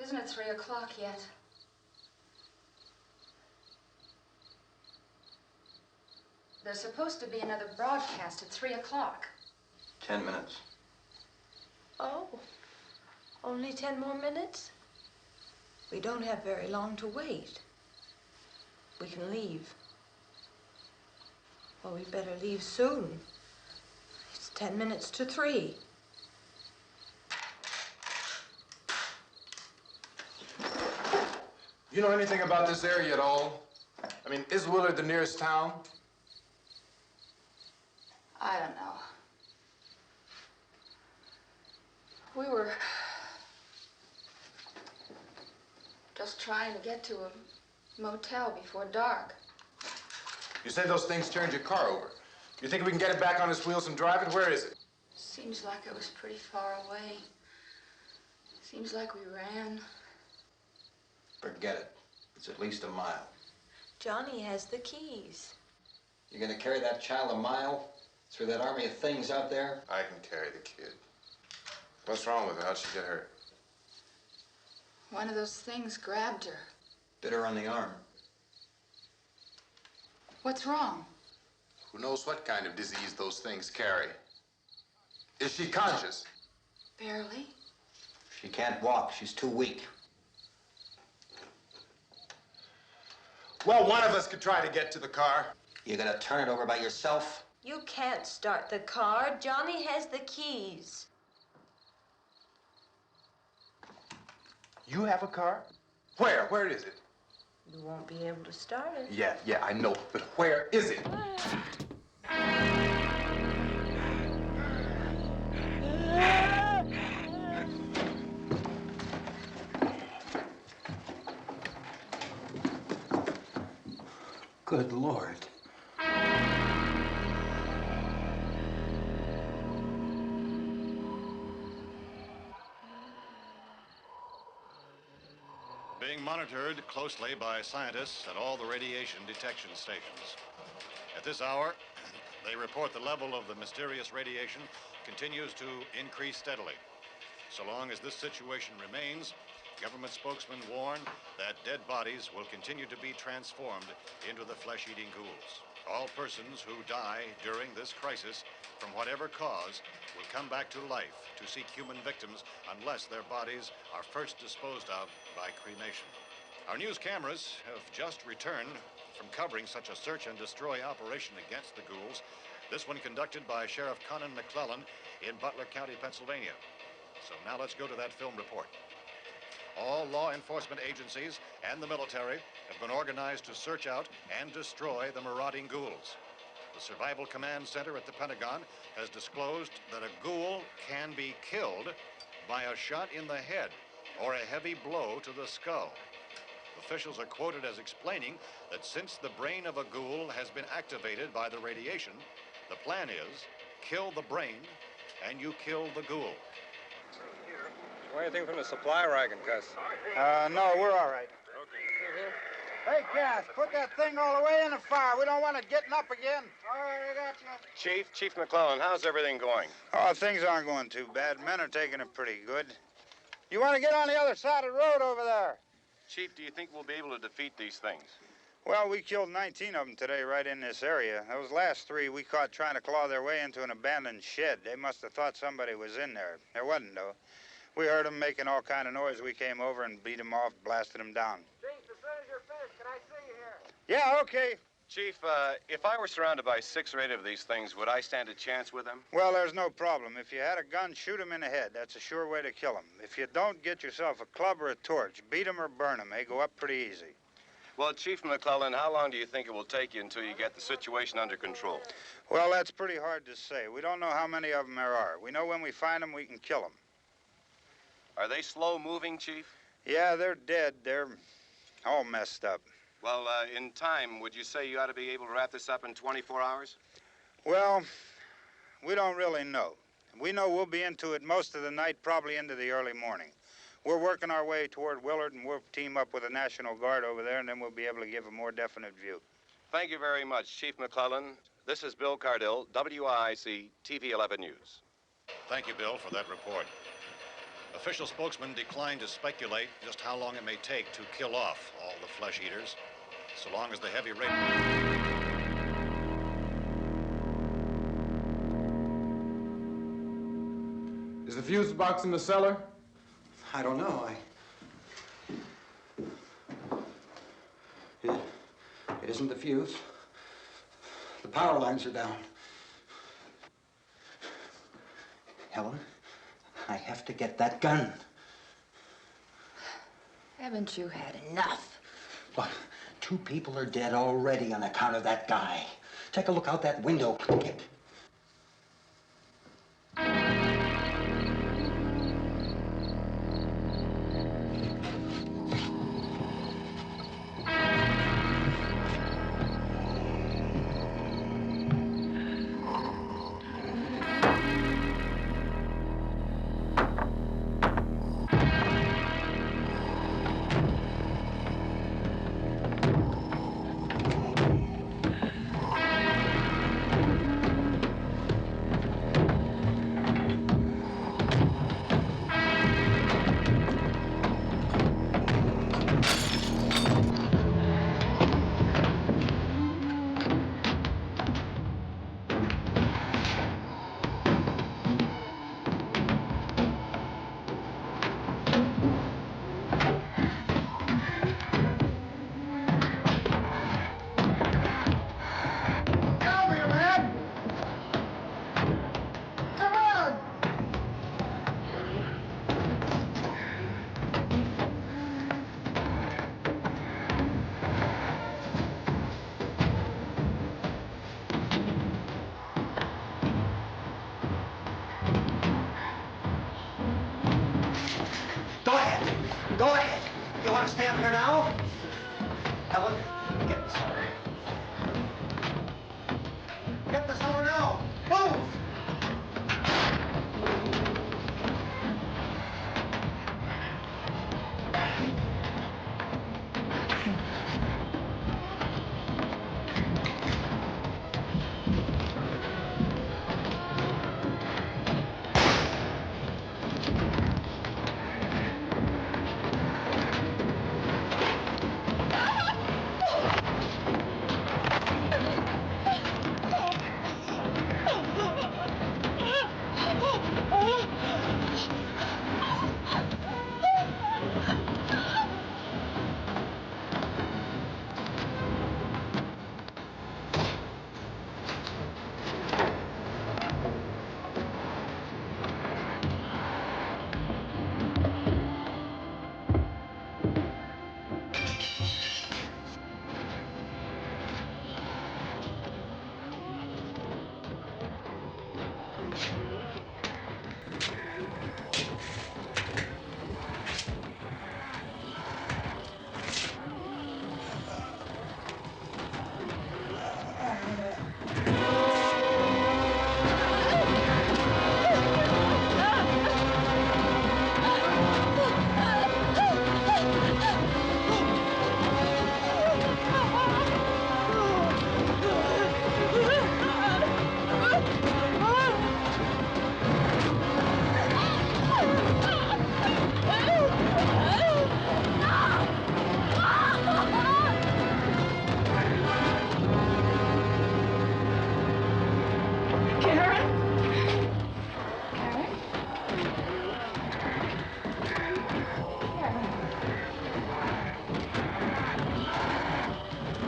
Isn't it 3 o'clock yet? There's supposed to be another broadcast at 3 o'clock. 10 minutes. Oh, only 10 more minutes? We don't have very long to wait. We can leave. Well, we'd better leave soon. It's 10 minutes to 3. You know anything about this area at all? I mean, is Willard the nearest town? I don't know. We were just trying to get to a motel before dark. You said those things turned your car over. You think we can get it back on its wheels and drive it? Where is it? Seems like it was pretty far away. Seems like we ran. Forget it. It's at least a mile. Johnny has the keys. You're gonna carry that child a mile through that army of things out there? I can carry the kid. What's wrong with her? How'd she get hurt? One of those things grabbed her. Bit her on the arm. What's wrong? Who knows what kind of disease those things carry? Is she conscious? Barely. She can't walk. She's too weak. Well, one of us could try to get to the car. You gonna turn it over by yourself? You can't start the car. Johnny has the keys. You have a car? Where? Where is it? You won't be able to start it. Yeah, I know. But where is it? Good Lord. Being monitored closely by scientists at all the radiation detection stations. At this hour, they report the level of the mysterious radiation continues to increase steadily. So long as this situation remains, government spokesmen warn that dead bodies will continue to be transformed into the flesh-eating ghouls. All persons who die during this crisis, from whatever cause, will come back to life to seek human victims unless their bodies are first disposed of by cremation. Our news cameras have just returned from covering such a search and destroy operation against the ghouls, this one conducted by Sheriff Conan McClellan in Butler County, Pennsylvania. So now let's go to that film report. All law enforcement agencies and the military have been organized to search out and destroy the marauding ghouls. The Survival Command Center at the Pentagon has disclosed that a ghoul can be killed by a shot in the head or a heavy blow to the skull. Officials are quoted as explaining that since the brain of a ghoul has been activated by the radiation, the plan is kill the brain and you kill the ghoul. Anything from the supply wagon, Gus? No, we're all right. Hey, Cass, put that thing all the way in the fire. We don't want it getting up again. All right, I got you. Chief McClellan, how's everything going? Oh, things aren't going too bad. Men are taking it pretty good. You want to get on the other side of the road over there? Chief, do you think we'll be able to defeat these things? Well, we killed 19 of them today right in this area. Those last 3 we caught trying to claw their way into an abandoned shed. They must have thought somebody was in there. There wasn't, though. We heard them making all kind of noise. We came over and beat them off, blasted them down. Chief, as soon as you're finished, can I see you here? Yeah, okay. Chief, if I were surrounded by 6 or 8 of these things, would I stand a chance with them? Well, there's no problem. If you had a gun, shoot him in the head. That's a sure way to kill him. If you don't, get yourself a club or a torch. Beat him or burn him. They go up pretty easy. Well, Chief McClellan, how long do you think it will take you until you get the situation under control? Well, that's pretty hard to say. We don't know how many of them there are. We know when we find them, we can kill them. Are they slow-moving, Chief? Yeah, they're dead. They're all messed up. Well, in time, would you say you ought to be able to wrap this up in 24 hours? Well, we don't really know. We know we'll be into it most of the night, probably into the early morning. We're working our way toward Willard, and we'll team up with the National Guard over there, and then we'll be able to give a more definite view. Thank you very much, Chief McClellan. This is Bill Cardill, WIC TV 11 News. Thank you, Bill, for that report. Official spokesman declined to speculate just how long it may take to kill off all the flesh eaters, so long as the heavy rain... Is the fuse box in the cellar? I don't know. It isn't the fuse. The power lines are down. Helen, I have to get that gun. Haven't you had enough? Look, 2 people are dead already on account of that guy. Take a look out that window. Get... Go ahead. You want to stay up here now? Helen, get the cellar. Get the cellar now. Move!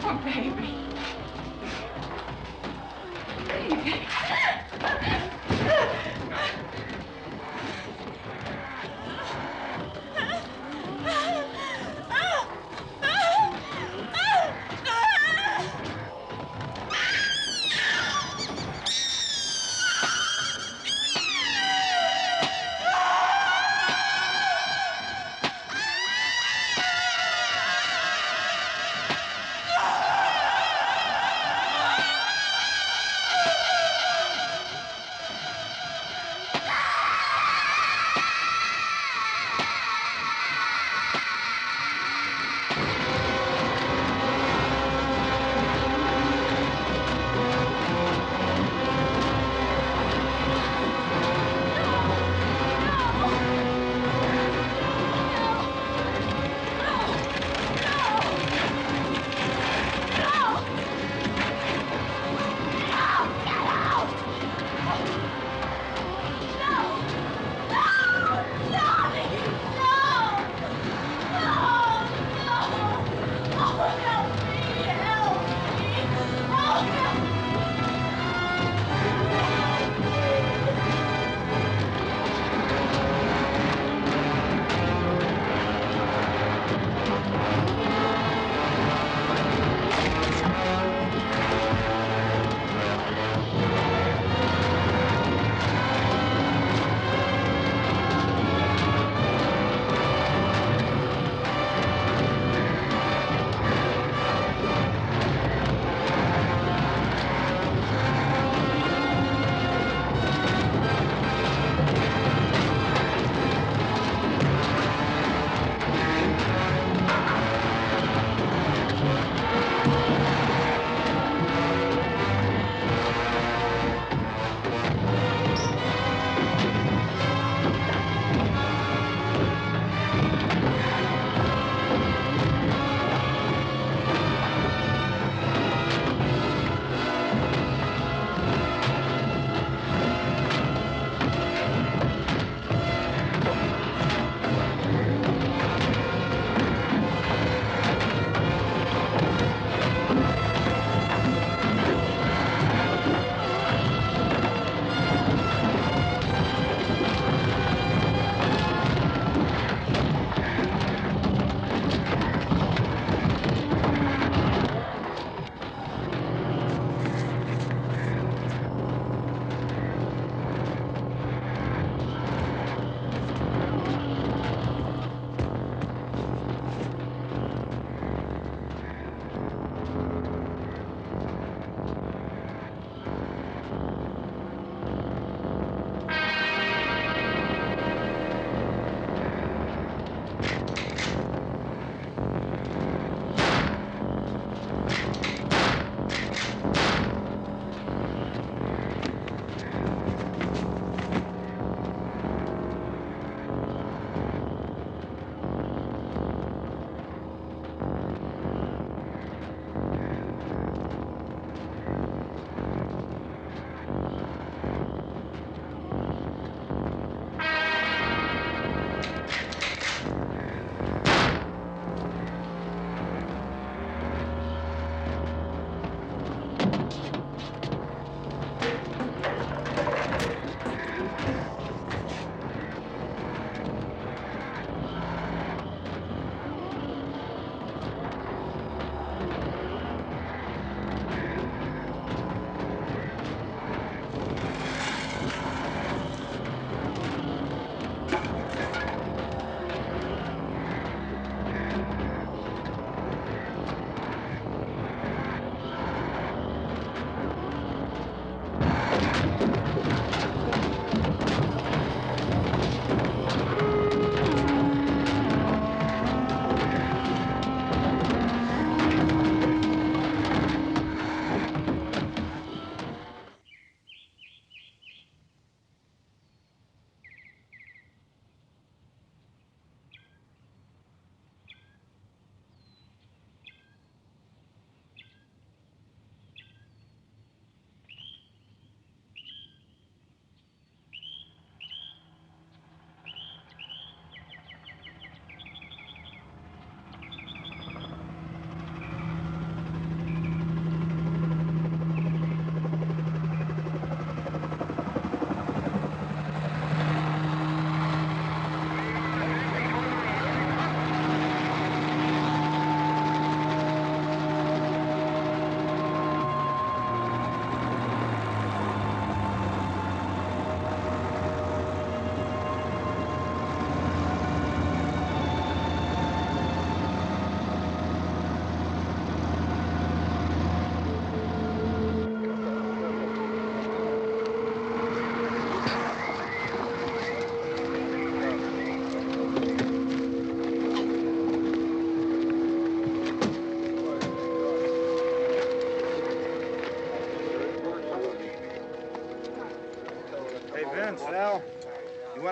Oh, baby.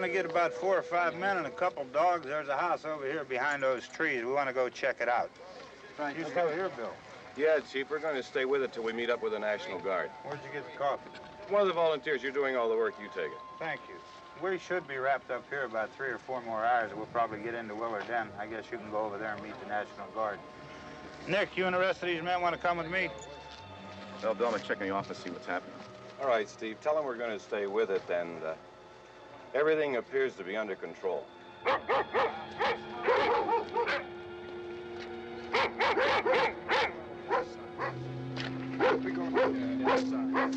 want to get about 4 or 5 men and a couple dogs. There's a house over here behind those trees. We want to go check it out. Right. You still here, Bill? Yeah, Chief, we're going to stay with it till we meet up with the National Guard. Where'd you get the coffee? One of the volunteers. You're doing all the work. You take it. Thank you. We should be wrapped up here about 3 or 4 more hours. We'll probably get into Willard then. I guess you can go over there and meet the National Guard. Nick, you and the rest of these men want to come with me? Well, Bill, I'm gonna check in the office, see what's happening. All right, Steve. Tell them we're going to stay with it, and everything appears to be under control. We go on the outside.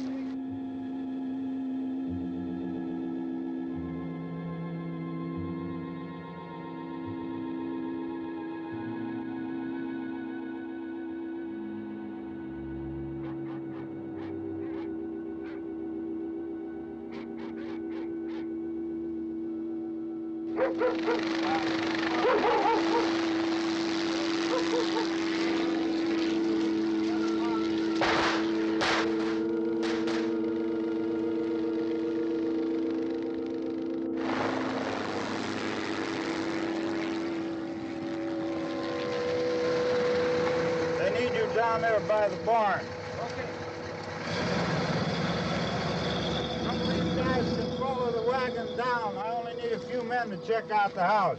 They need you down there by the barn. Okay. Some of these guys can follow the wagon down. I only need a few men to check out the house.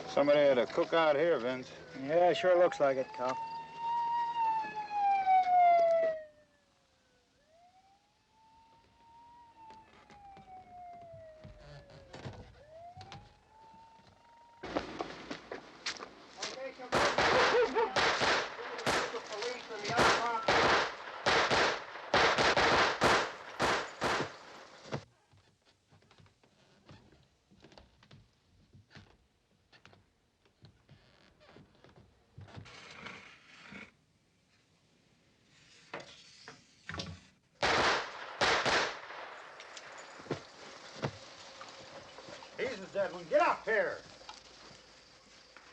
Somebody had a cookout here, Vince. Yeah, sure looks like it, Carl. He's the dead one. Get up here.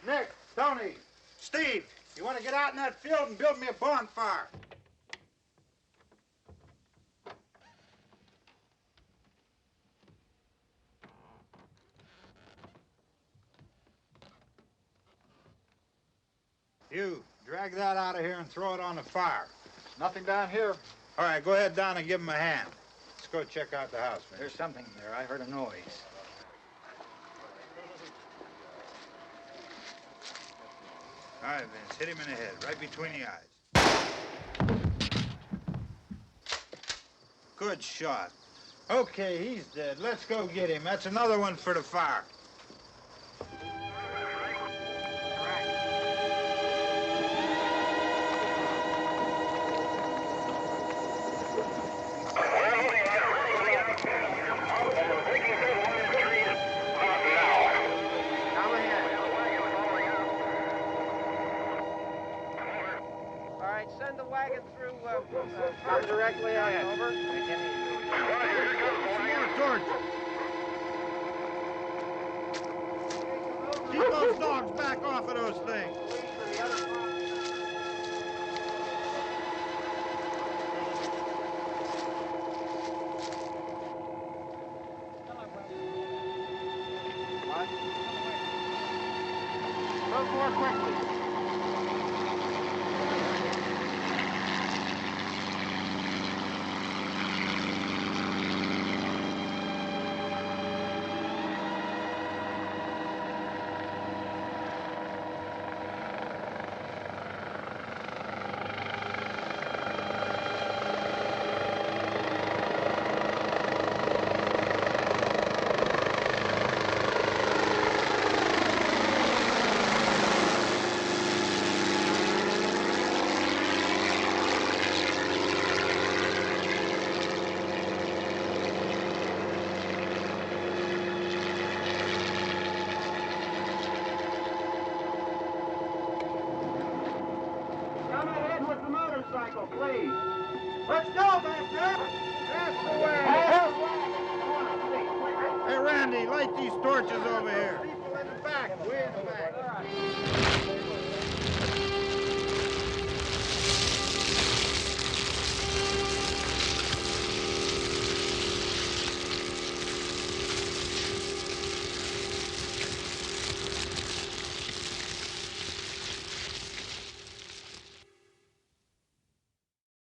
Nick, Tony, Steve, you want to get out in that field and build me a bonfire? You, drag that out of here and throw it on the fire. Nothing down here. All right, go ahead down and give him a hand. Let's go check out the house, man. There's something there. I heard a noise. All right, Vince, hit him in the head, right between the eyes. Good shot. Okay, he's dead. Let's go get him. That's another one for the fire. Send the wagon through, come directly ahead. Over. Some more torches. Keep those dogs back off of those things. What? Move more quickly. Please. Let's go back there. That's the way. Hey, Randy, light these torches over here. People in the back. Way in the back.